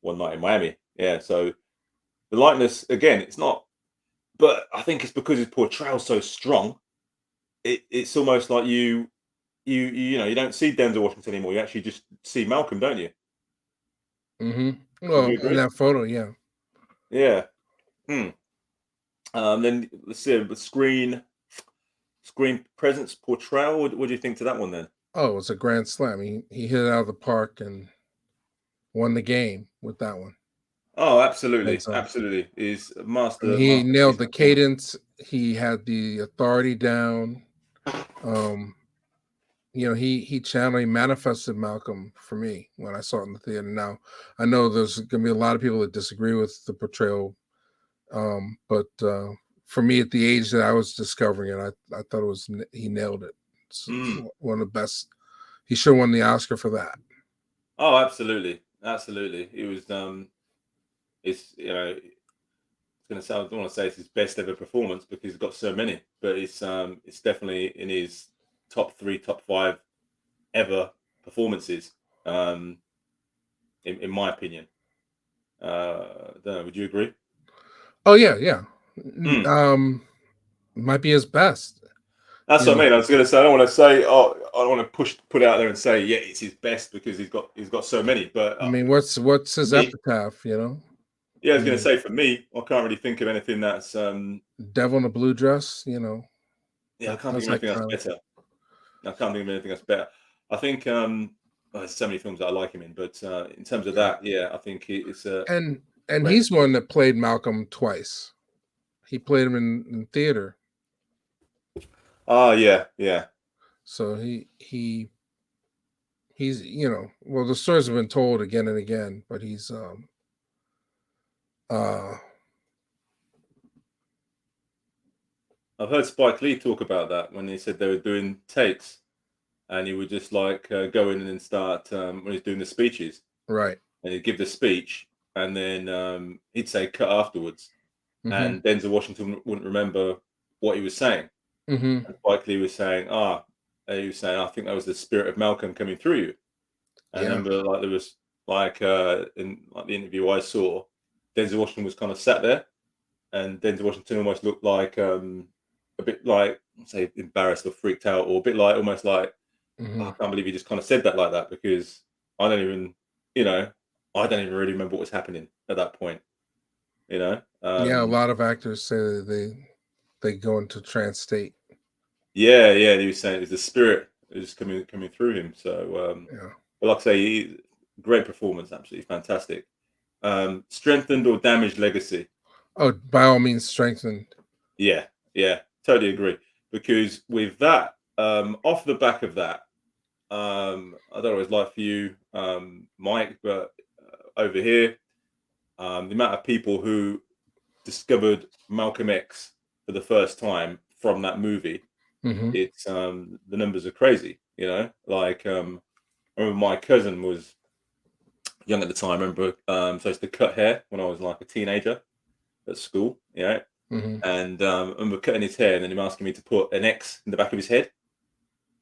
One Night in Miami. Yeah, so the likeness again, it's not, but I think it's because his portrayal's so strong. It's almost like you don't see Denzel Washington anymore. You actually just see Malcolm, don't you? Hmm. Would you Well, in agree? that photo, yeah. Yeah. Hmm. Then let's see the screen presence portrayal. What do you think to that one then? Oh, it was a grand slam. He hit it out of the park and won the game with that one. Oh, absolutely, Denzel. absolutely. Is I mean, he nailed masterpiece the performance. cadence. He had the authority down. Um, he manifested Malcolm for me when I saw it in the theater. Now, I know there's going to be a lot of people that disagree with the portrayal, but for me, at the age that I was discovering it, I thought he nailed it. It's Mm. one of the best. He should have won the Oscar for that. Oh, absolutely, absolutely. It was it's it's gonna sound. I don't want to say it's his best ever performance because he's got so many, but it's definitely in his top three, top five ever performances. Um, in my opinion. Don't know, would you agree? Oh yeah, yeah. Mm. Might be his best. That's You what I know, mean. I was going to say I don't want to say I don't want to put it out there and say yeah it's his best because he's got so many. But I mean, what's for his me, epitaph? Yeah, I was going to say, for me, I can't really think of anything that's Devil in a Blue Dress, you know, yeah, I can't think that's of anything that's iconic. better. I can't think of anything that's better. I think well, there's so many films that I like him in, but in terms of Yeah. that, yeah, I think it's a And great he's performance. one that played Malcolm twice. He played him in theater. Ah, yeah, yeah. So he's, you know, well, the stories have been told again and again, but he's uh I've heard Spike Lee talk about that when he said they were doing takes, and he would just like go in and then start when he's doing the speeches, right. and he'd give the speech, and then he'd say cut afterwards, Mm-hmm. and Denzel Washington wouldn't remember what he was saying. Mm-hmm. And Spike Lee was saying, he was saying, I think that was the spirit of Malcolm coming through you. And I Yeah. remember like there was like in like the interview I saw, Denzel Washington was kind of sat there, and Denzel Washington almost looked like a bit like say embarrassed or freaked out, or a bit like almost like, Mm-hmm. "Oh, I can't believe he just kind of said that like that, because I don't even, you know, I don't even really remember what was happening at that point, you know." Yeah, a lot of actors say that they go into trance state. Yeah, yeah, and he was saying it was the spirit that was coming through him. So, Yeah. but like I say, great performance, absolutely fantastic. Strengthened or damaged legacy? Oh, by all means, strengthened. Yeah, yeah, totally agree. Because with that, off the back of that, I don't know what it's like for you, Mike, but over here, the amount of people who discovered Malcolm X for the first time from that movie, Mm-hmm. it's the numbers are crazy. You know, like I remember my cousin was young at the time. I remember so I used to cut hair when I was like a teenager at school. You know, Mm-hmm. and I remember cutting his hair and then him asking me to put an X in the back of his head.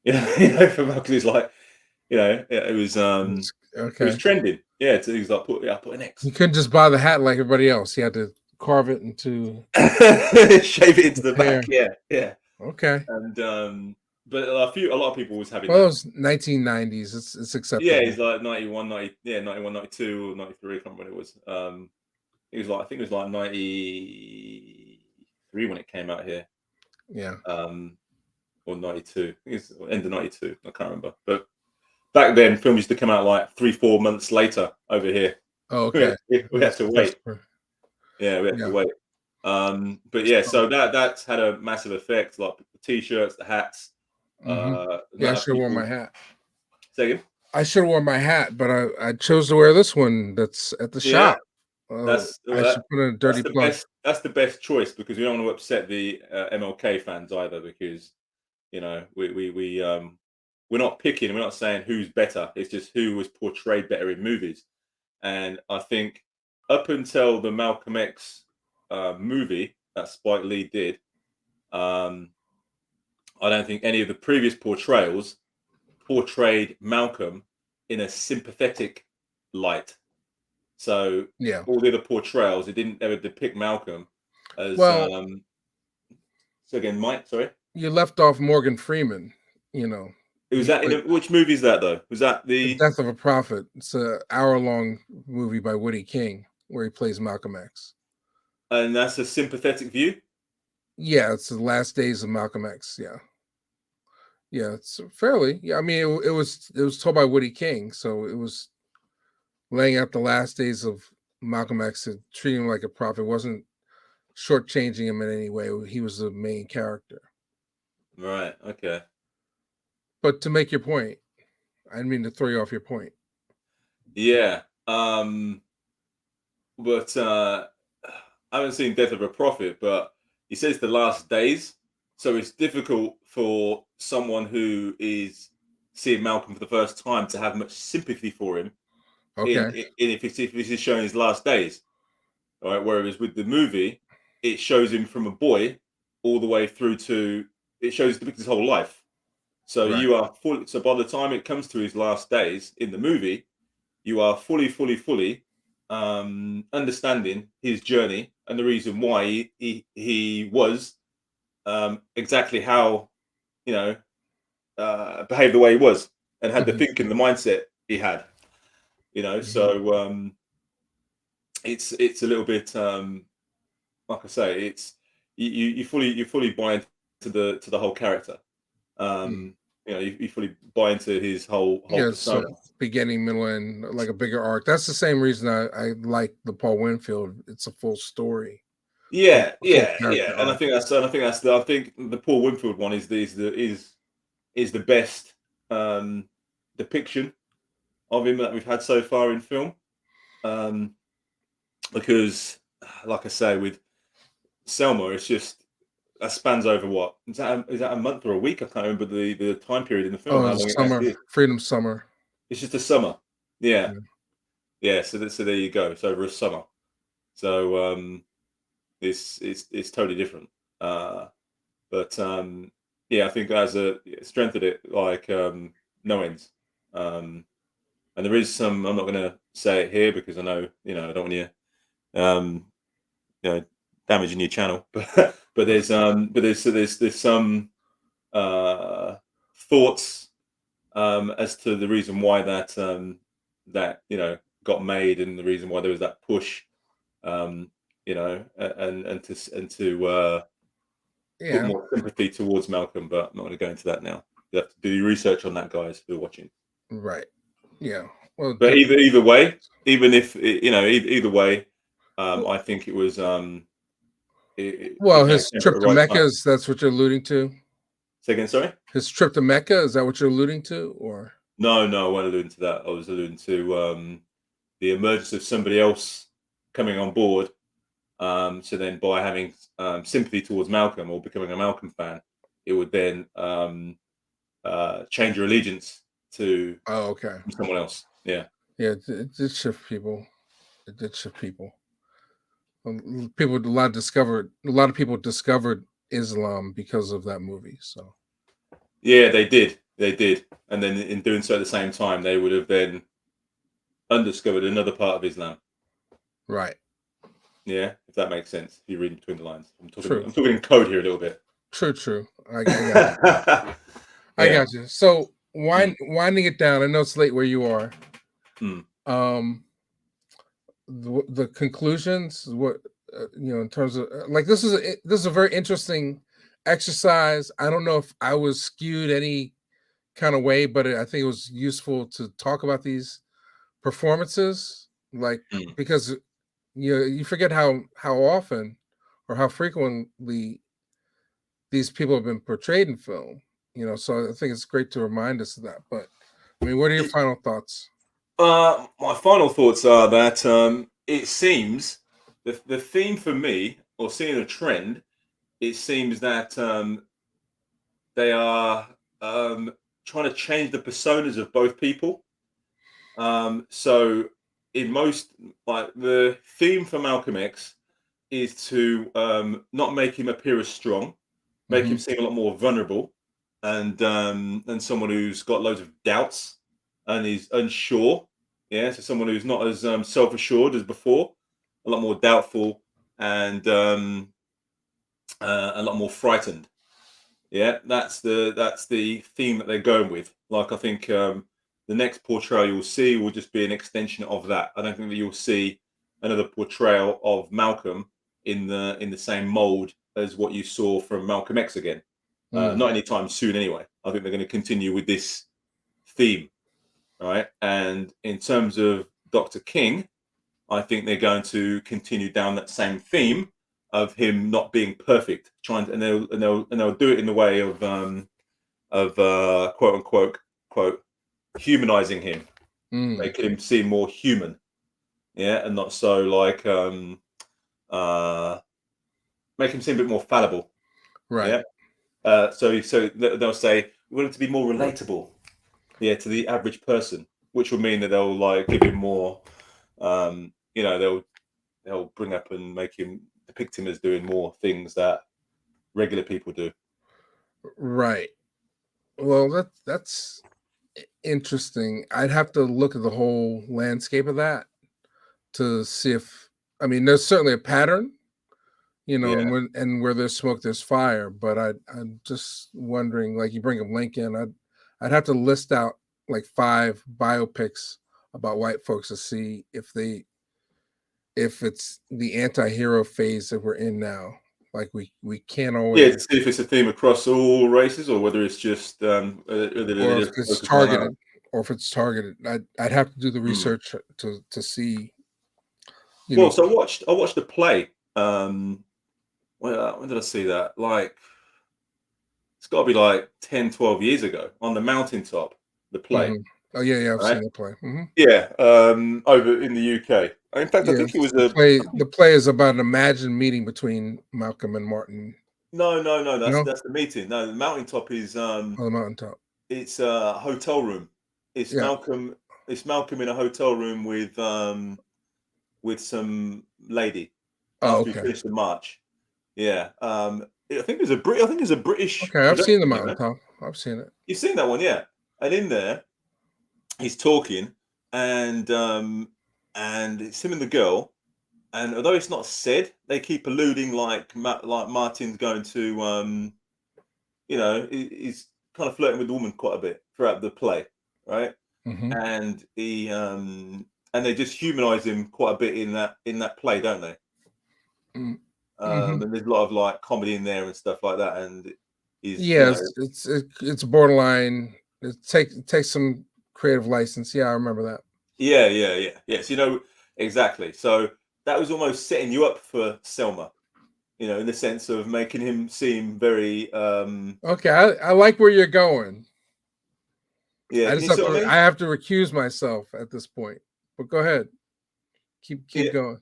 Because he's like, it was Okay. trending. Yeah, so he was like, put an X. You couldn't just buy the hat like everybody else. You had to carve it into Shave it into the back. hair. Yeah, yeah. Okay. And but a lot of people was having Well, it that. was 1990s. It's Yeah, acceptable. he's like 91, 90, yeah, 91, 92, or 93, I can't remember when it was. It was like, I think it was like 93 when it came out here. Yeah. Or 92. I think it's end of 92. I can't remember. But back then, films used to come out like 3-4 months later over here. Oh, We had, okay. we It had was to wait. Christopher. Yeah, we had to Yeah. wait. But yeah, So, so that's had a massive effect. Like the t-shirts, the hats, mhm. the Yeah, I amount of should have worn my people. hat. Say again? I should have worn my hat, but I chose to wear this one that's at the Yeah, shop. Oh, that's I well, should put in a that's dirty the plug. best. That's the best choice, because we don't want to upset the MLK fans either. Because we're not picking. We're not saying who's better. It's just who was portrayed better in movies. And I think up until the Malcolm X movie that Spike Lee did, um, I don't think any of the previous portrayals portrayed Malcolm in a sympathetic light. So Yeah. all the other portrayals, it didn't ever depict Malcolm as. Well, So again, Mike, sorry, you left off Morgan Freeman. You know, it was he that in played which movie is that though? Was that The the Death of a Prophet. It's a hour-long movie by Woody King where he plays Malcolm X. and that's a sympathetic view? Yeah, it's the last days of Malcolm X. Yeah. Yeah, it's fairly. Yeah, I mean, it was told by Woody King, so it was laying out the last days of Malcolm X and treating him like a prophet. It wasn't shortchanging him in any way. He was the main character. Right. Okay. But to make your point, I didn't mean to throw you off your point. Yeah. But I haven't seen Death of a Prophet, but he says the last days. So it's difficult for someone who is seeing Malcolm for the first time to have much sympathy for him Okay, in if this is showing his last days. All right. Whereas with the movie, it shows him from a boy all the way through to, it shows depicts his whole life. So right. you are full. So by the time it comes to his last days in the movie, you are fully understanding his journey and the reason why he was exactly how, you know, behaved the way he was, and had the Mhm, thinking, the mindset he had. You know, mhm. so it's a little bit like I say, it's you fully buy into the whole character. Mm. You fully buy into his whole Yeah, so persona. beginning, middle, and like a bigger arc. That's the same reason I like the Paul Winfield. It's a full story, Yeah, a full yeah, character and I arc. think I think the Paul Winfield one is the best depiction of him that we've had so far in film. Um, because, like I say, with Selma, it's just that spans over what is that a month or a week? I can't remember the time period in the film. Oh, How it's long it summer, actually is? Freedom Summer. It's just a summer. Yeah, Yeah. yeah. So there you go. It's over a summer. So it's totally different. Uh, but yeah, I think as a strengthened it like no ends. Um, and there is some. I'm not going to say it here because I know I don't want you um, damaging your channel, but there's some uh, thoughts as to the reason why that got made and the reason why there was that push, and to put Yeah, more sympathy towards Malcolm. But I'm not going to go into that now. You have to do your research on that, guys, who are watching. right. Yeah. Well, But different. either way, even if either way, I think it was Well, it his came at trip the to right Mecca time. is that's what you're alluding to? Say again, sorry. His trip to Mecca, is that what you're alluding to? Or No, no, I wasn't alluding to that. I was alluding to the emergence of somebody else coming on board. So then, by having sympathy towards Malcolm or becoming a Malcolm fan, it would then change your allegiance to oh, okay. someone else. Yeah. Yeah, it did shift people. It did shift people. People a lot of people discovered Islam because of that movie. So Yeah, they did. They did. And then in doing so at the same time, they would have then undiscovered another part of Islam. right. Yeah, if that makes sense. If you read between the lines, True. I'm talking in code here a little bit. True. I got you. I Yeah. got you. So Mm, winding it down. I know it's late where you are. mm, Um, the conclusions. What in terms of like this is a very interesting exercise. I don't know if I was skewed any kind of way, but I think it was useful to talk about these performances, like mm. because you forget how often or how frequently these people have been portrayed in film. So I think it's great to remind us of that. But I mean, what are your final thoughts? My final thoughts are that it seems the theme for me, or seeing a trend, it seems that they are trying to change the personas of both people. So in most, like the theme for Malcolm X is to not make him appear as strong, make him Hmm. seem a lot more vulnerable, and someone who's got loads of doubts and is unsure. Yeah, so someone who's not as self assured as before, a lot more doubtful and a lot more frightened. Yeah, that's the theme that they're going with. Like I think the next portrayal you'll see will just be an extension of that. I don't think that you'll see another portrayal of Malcolm in the same mold as what you saw from Malcolm X again. Mm, Not anytime soon, anyway. I think they're going to continue with this theme, right? And in terms of Dr. King, I think they're going to continue down that same theme of him not being perfect, trying to, and they'll do it in the way of quote unquote quote humanizing him, mm, making him seem more human, yeah, and not so like uh make him seem a bit more fallible, right. yeah. So they'll say we want him to be more relatable, yeah, to the average person, which will mean that they'll like give him more, they'll bring up and make him depict him as doing more things that regular people do. Right. Well, that's interesting. I'd have to look at the whole landscape of that to see if I mean there's certainly a pattern, Yeah. and where there's smoke, there's fire. But I'm just wondering, like you bring up Lincoln, I'd have to list out like five biopics about white folks to see if they if it's the anti-hero phase that we're in now. Like we can't Yeah, to always, see if it's a theme across all races or whether it's just whether or they're if just it's focusing on Arab. targeted, or if it's targeted. I'd have to do the Hmm. research to see, you Well, know. so I watched the play. When did I see that? Like it's got to be like 10, 12 years ago on the mountaintop. The play, Oh yeah, I've right? seen the play. Yeah, over in the UK. In fact, I Yeah, think it was the a. play. The play is about an imagined meeting between Malcolm and Martin. No, no, no. That's No, that's the meeting. No, the mountaintop is on the mountaintop. it's a hotel room. It's Yeah. Malcolm. It's Malcolm in a hotel room with some lady Oh, after he okay. finished the march. Yeah. I think it's a I think it's a British Okay, I've seen the production. You know, mountaintop. I've seen it. you've seen that one, yeah. And in there, he's talking, and it's him and the girl. And although it's not said, they keep alluding like Martin's going to he's kind of flirting with the woman quite a bit throughout the play, right? hmm And and they just humanize him quite a bit in that play, don't they? hmm And there's a lot of like comedy in there and stuff like that. And he's Yes, it's borderline. It takes some creative license. Yeah, I remember that. yeah, yeah, yeah, yes, exactly. So that was almost setting you up for Selma, in the sense of making him seem very Okay, I like where you're going. yeah. I Can just you see have what I to. mean? I have to recuse myself at this point. But go ahead. Keep Yeah. going.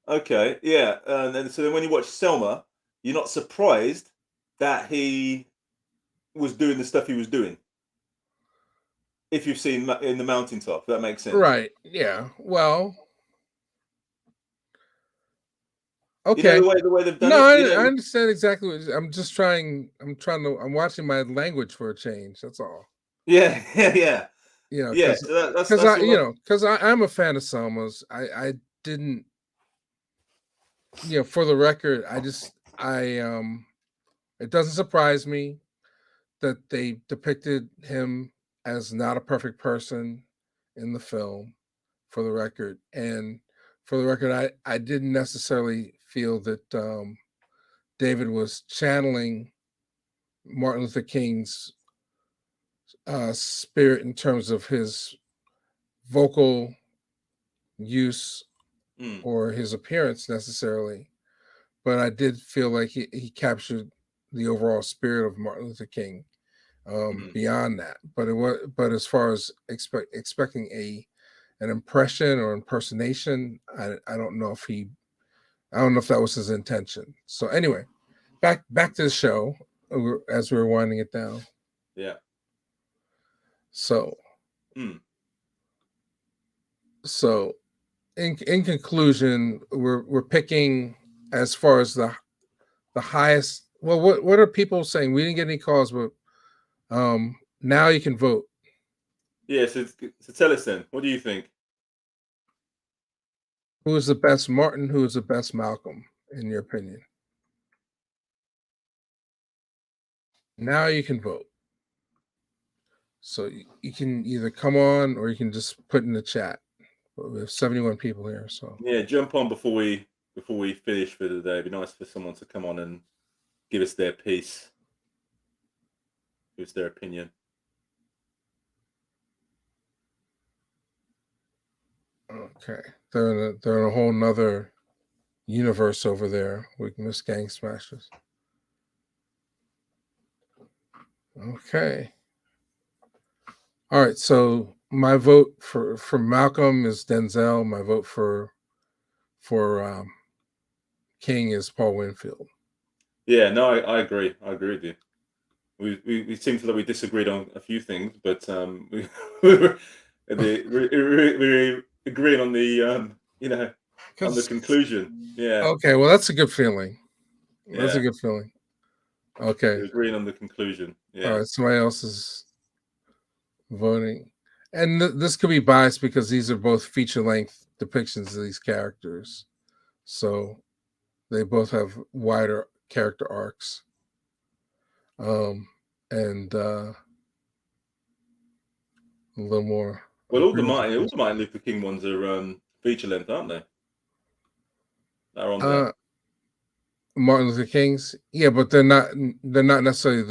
Okay. Yeah. And then so then when you watch Selma, you're not surprised that he was doing the stuff he was doing. If you've seen in the mountaintop, if that makes sense. Right. Yeah. Well. You know Okay. the way they've done No, it. I understand exactly what I'm just trying. I'm trying to. I'm watching my language for a change. That's all. Yeah, yeah, yeah, yeah. Because So that's almost I'm a fan of Selma's. I didn't, for the record, it doesn't surprise me that they depicted him as not a perfect person in the film, for the record. And for the record, I didn't necessarily feel that David was channeling Martin Luther King's spirit in terms of his vocal use mm, or his appearance necessarily, but I did feel like he captured the overall spirit of Martin Luther King. mm. Beyond that, but as far as expecting an impression or impersonation, I don't know if that was his intention. So anyway, back to the show, as we were winding it down. Yeah. So Mm. so in conclusion, we're picking, as far as the highest. Well, what are people saying? We didn't get any calls, but now you can vote. Yeah. So tell us then. What do you think? Who is the best Martin? Who is the best Malcolm, in your opinion? Now you can vote. So you can either come on or you can just put in the chat. But we have 71 people here, so Yeah. Jump on before we finish for the day. It'd be nice for someone to come on and give us their piece, give us their opinion. okay. They're in a whole nother universe over there with Miss Gang Smashers. Okay. All right. So my vote for Malcolm is Denzel. My vote for King is Paul Winfield. Yeah. No, I agree. I agree with you. We seem to that we disagreed on a few things, but we were we're agreeing on the on the Because conclusion. Yeah, okay, well that's a good feeling. That's a yeah, good feeling. Okay. we're agreeing on the conclusion. All Yeah, right. Somebody else is voting, and this could be biased because these are both feature length depictions of these characters, so they both have wider character arcs, and a little more well, all the agreement. Martin Luther King ones are feature length, aren't they? that are on there. Martin Luther King's, yeah, but they're not necessarily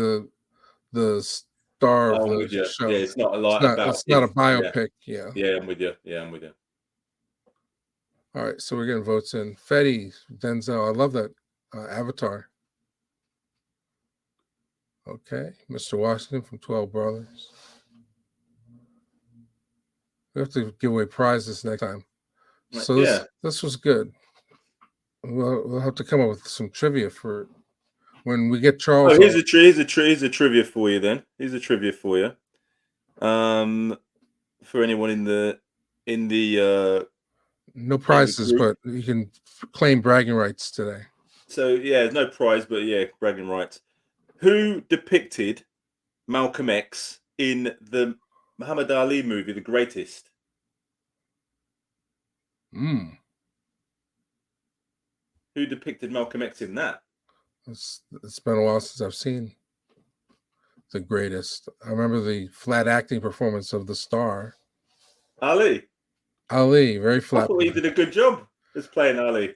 the star of Oh, I'm the with you. Yeah, show. it's not about It's not a if. Yeah, biopic. Yeah. yeah, I'm with you. Yeah, I'm with you. All right, so we're getting votes in. Fetty, Denzel, I love that Avatar. Okay, Mr. Washington from 12 Brothers. We have to give away prizes next time. So Yeah. this was good. We'll have to come up with some trivia for when we get Charles Oh, on. here's a trivia for you then. Here's a trivia for you. For anyone in the No in the prizes, group. but you can claim bragging rights today. So yeah, no prize, but yeah, bragging rights. Who depicted Malcolm X in the Muhammad Ali movie, The Greatest? Mm. Who depicted Malcolm X in that? It's been a while since I've seen The Greatest. I remember the flat acting performance of the star. Ali. Ali, very I flat. thought he did a good job as playing Ali.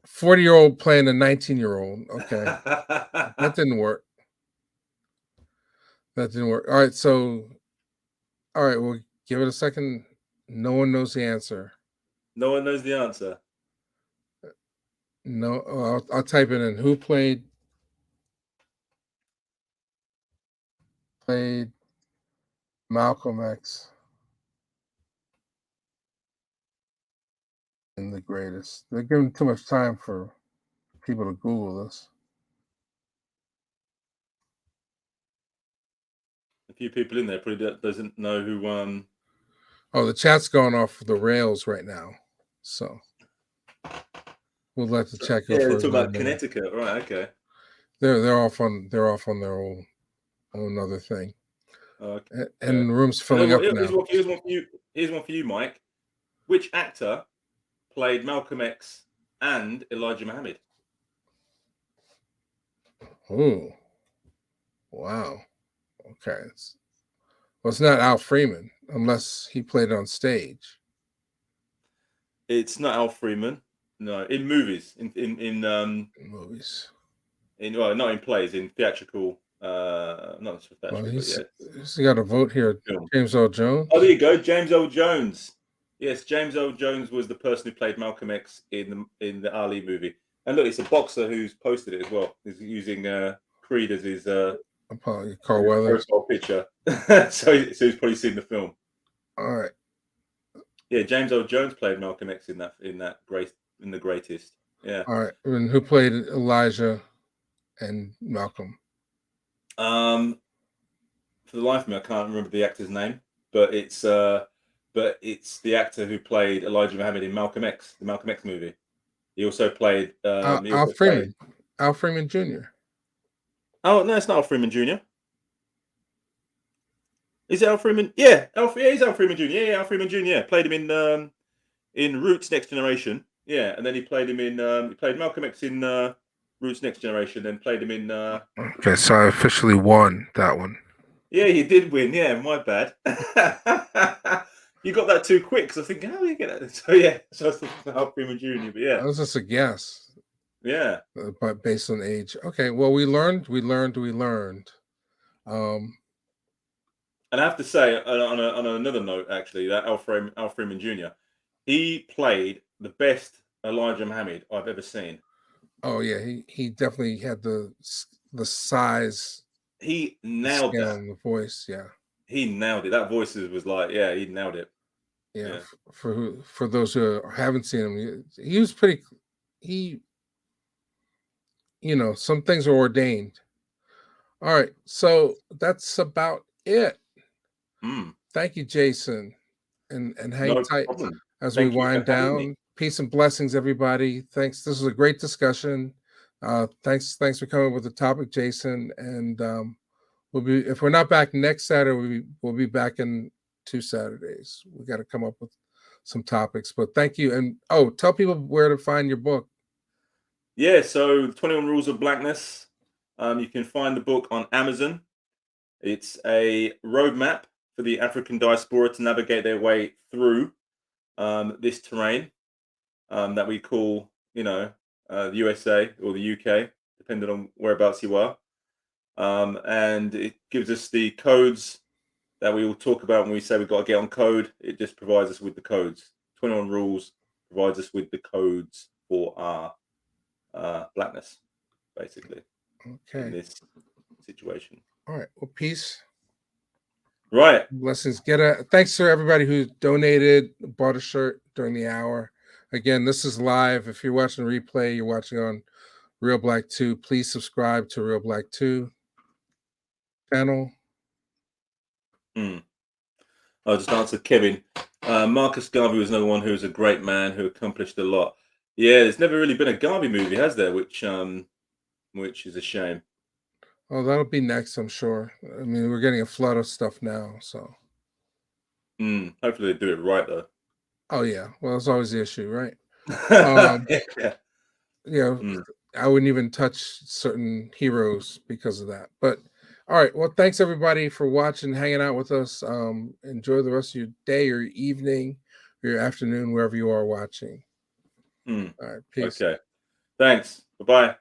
40-year-old playing a 19-year-old. Okay. That didn't work. All right, so we'll give it a second. No one knows the answer. No one knows the answer. No, I'll type it in. Who played Malcolm X in The Greatest? They're giving too much time for people to Google this. A few people in there probably doesn't know who Oh, the chat's going off the rails right now, so we'll let the chat go yeah, for they're talking another about minute. Connecticut, right? Okay. They're off on their own other thing. Okay. And the room's filling up now. Here's one for you, Mike. Which actor played Malcolm X and Elijah Muhammad? Oh, wow. Okay. Well, it's not Al Freeman unless he played on stage. It's not Al Freeman. No, in movies, in Movies. well, not in plays, in theatrical. Not Well, theatrical, but yeah. he's got a vote here. Film. James Earl Jones. Oh, there you go, James Earl Jones. Yes, James Earl Jones was the person who played Malcolm X in the Ali movie. And look, it's a boxer who's posted it as well. He's using Creed as his Carl Weathers. profile picture. so he's probably seen the film. All right. Yeah, James Earl Jones played Malcolm X in The Greatest. Yeah. All right. And who played Elijah and Malcolm? For the life of me, I can't remember the actor's name, but it's the actor who played Elijah Muhammad in Malcolm X, the Malcolm X movie. He also played Al Freeman. Al Freeman Jr. Oh no, it's not Al Freeman Jr. Is it Al Freeman? Yeah, he's Al Freeman Jr. Yeah, Al Freeman Jr. Yeah. Played him in Roots Next Generation. Yeah, and then he played him in he played Malcolm X in Roots Next Generation, then played him in Okay, so I officially won that one. Yeah, you did win. Yeah, my bad. You got that too quick because I was thinking, how do you get that? So yeah, so I was thinking Al Freeman Jr. But yeah, that was just a guess. Yeah, but based on age. Okay, well, we learned. And I have to say, on another note, actually, that Al Freeman Jr. He played the best Elijah Muhammad I've ever seen. Oh yeah, he definitely had the size. He nailed that. The voice, yeah. He nailed it. That voice was like, yeah, he nailed it. Yeah. For those who haven't seen him, he was pretty. Some things are ordained. All right, so that's about it. Thank you, Jason, and hang tight as we wind down. Peace and blessings, everybody. Thanks. This was a great discussion. Thanks for coming up with the topic, Jason. And we'll be, if we're not back next Saturday, we'll be back in 2 Saturdays. We got to come up with some topics. But thank you, and tell people where to find your book. Yeah, so 21 Rules of Blackness. You can find the book on Amazon. It's a roadmap for the African diaspora to navigate their way through this terrain. that we call, the USA or the UK, depending on whereabouts you are. And it gives us the codes that we will talk about when we say we've got to get on code. It just provides us with the codes. 21 Rules provides us with the codes for our blackness, basically, in this situation. All right. Well, peace. Right. Blessings. Thanks to everybody who donated, bought a shirt during the hour. Again, this is live. If you're watching replay, you're watching on Real Black 2. Please subscribe to Real Black 2 channel. I'll just answer Kevin. Marcus Garvey was another one who was a great man who accomplished a lot. Yeah, there's never really been a Garvey movie, has there? Which is a shame. Oh, that'll be next, I'm sure. I mean, we're getting a flood of stuff now, so. Hopefully they do it right, though. Oh yeah, well, it's always the issue, right? Yeah. I wouldn't even touch certain heroes because of that. But all right, well, thanks everybody for watching, hanging out with us. Enjoy the rest of your day or evening or your afternoon, wherever you are watching. All right, peace. Okay. Thanks. Bye-bye.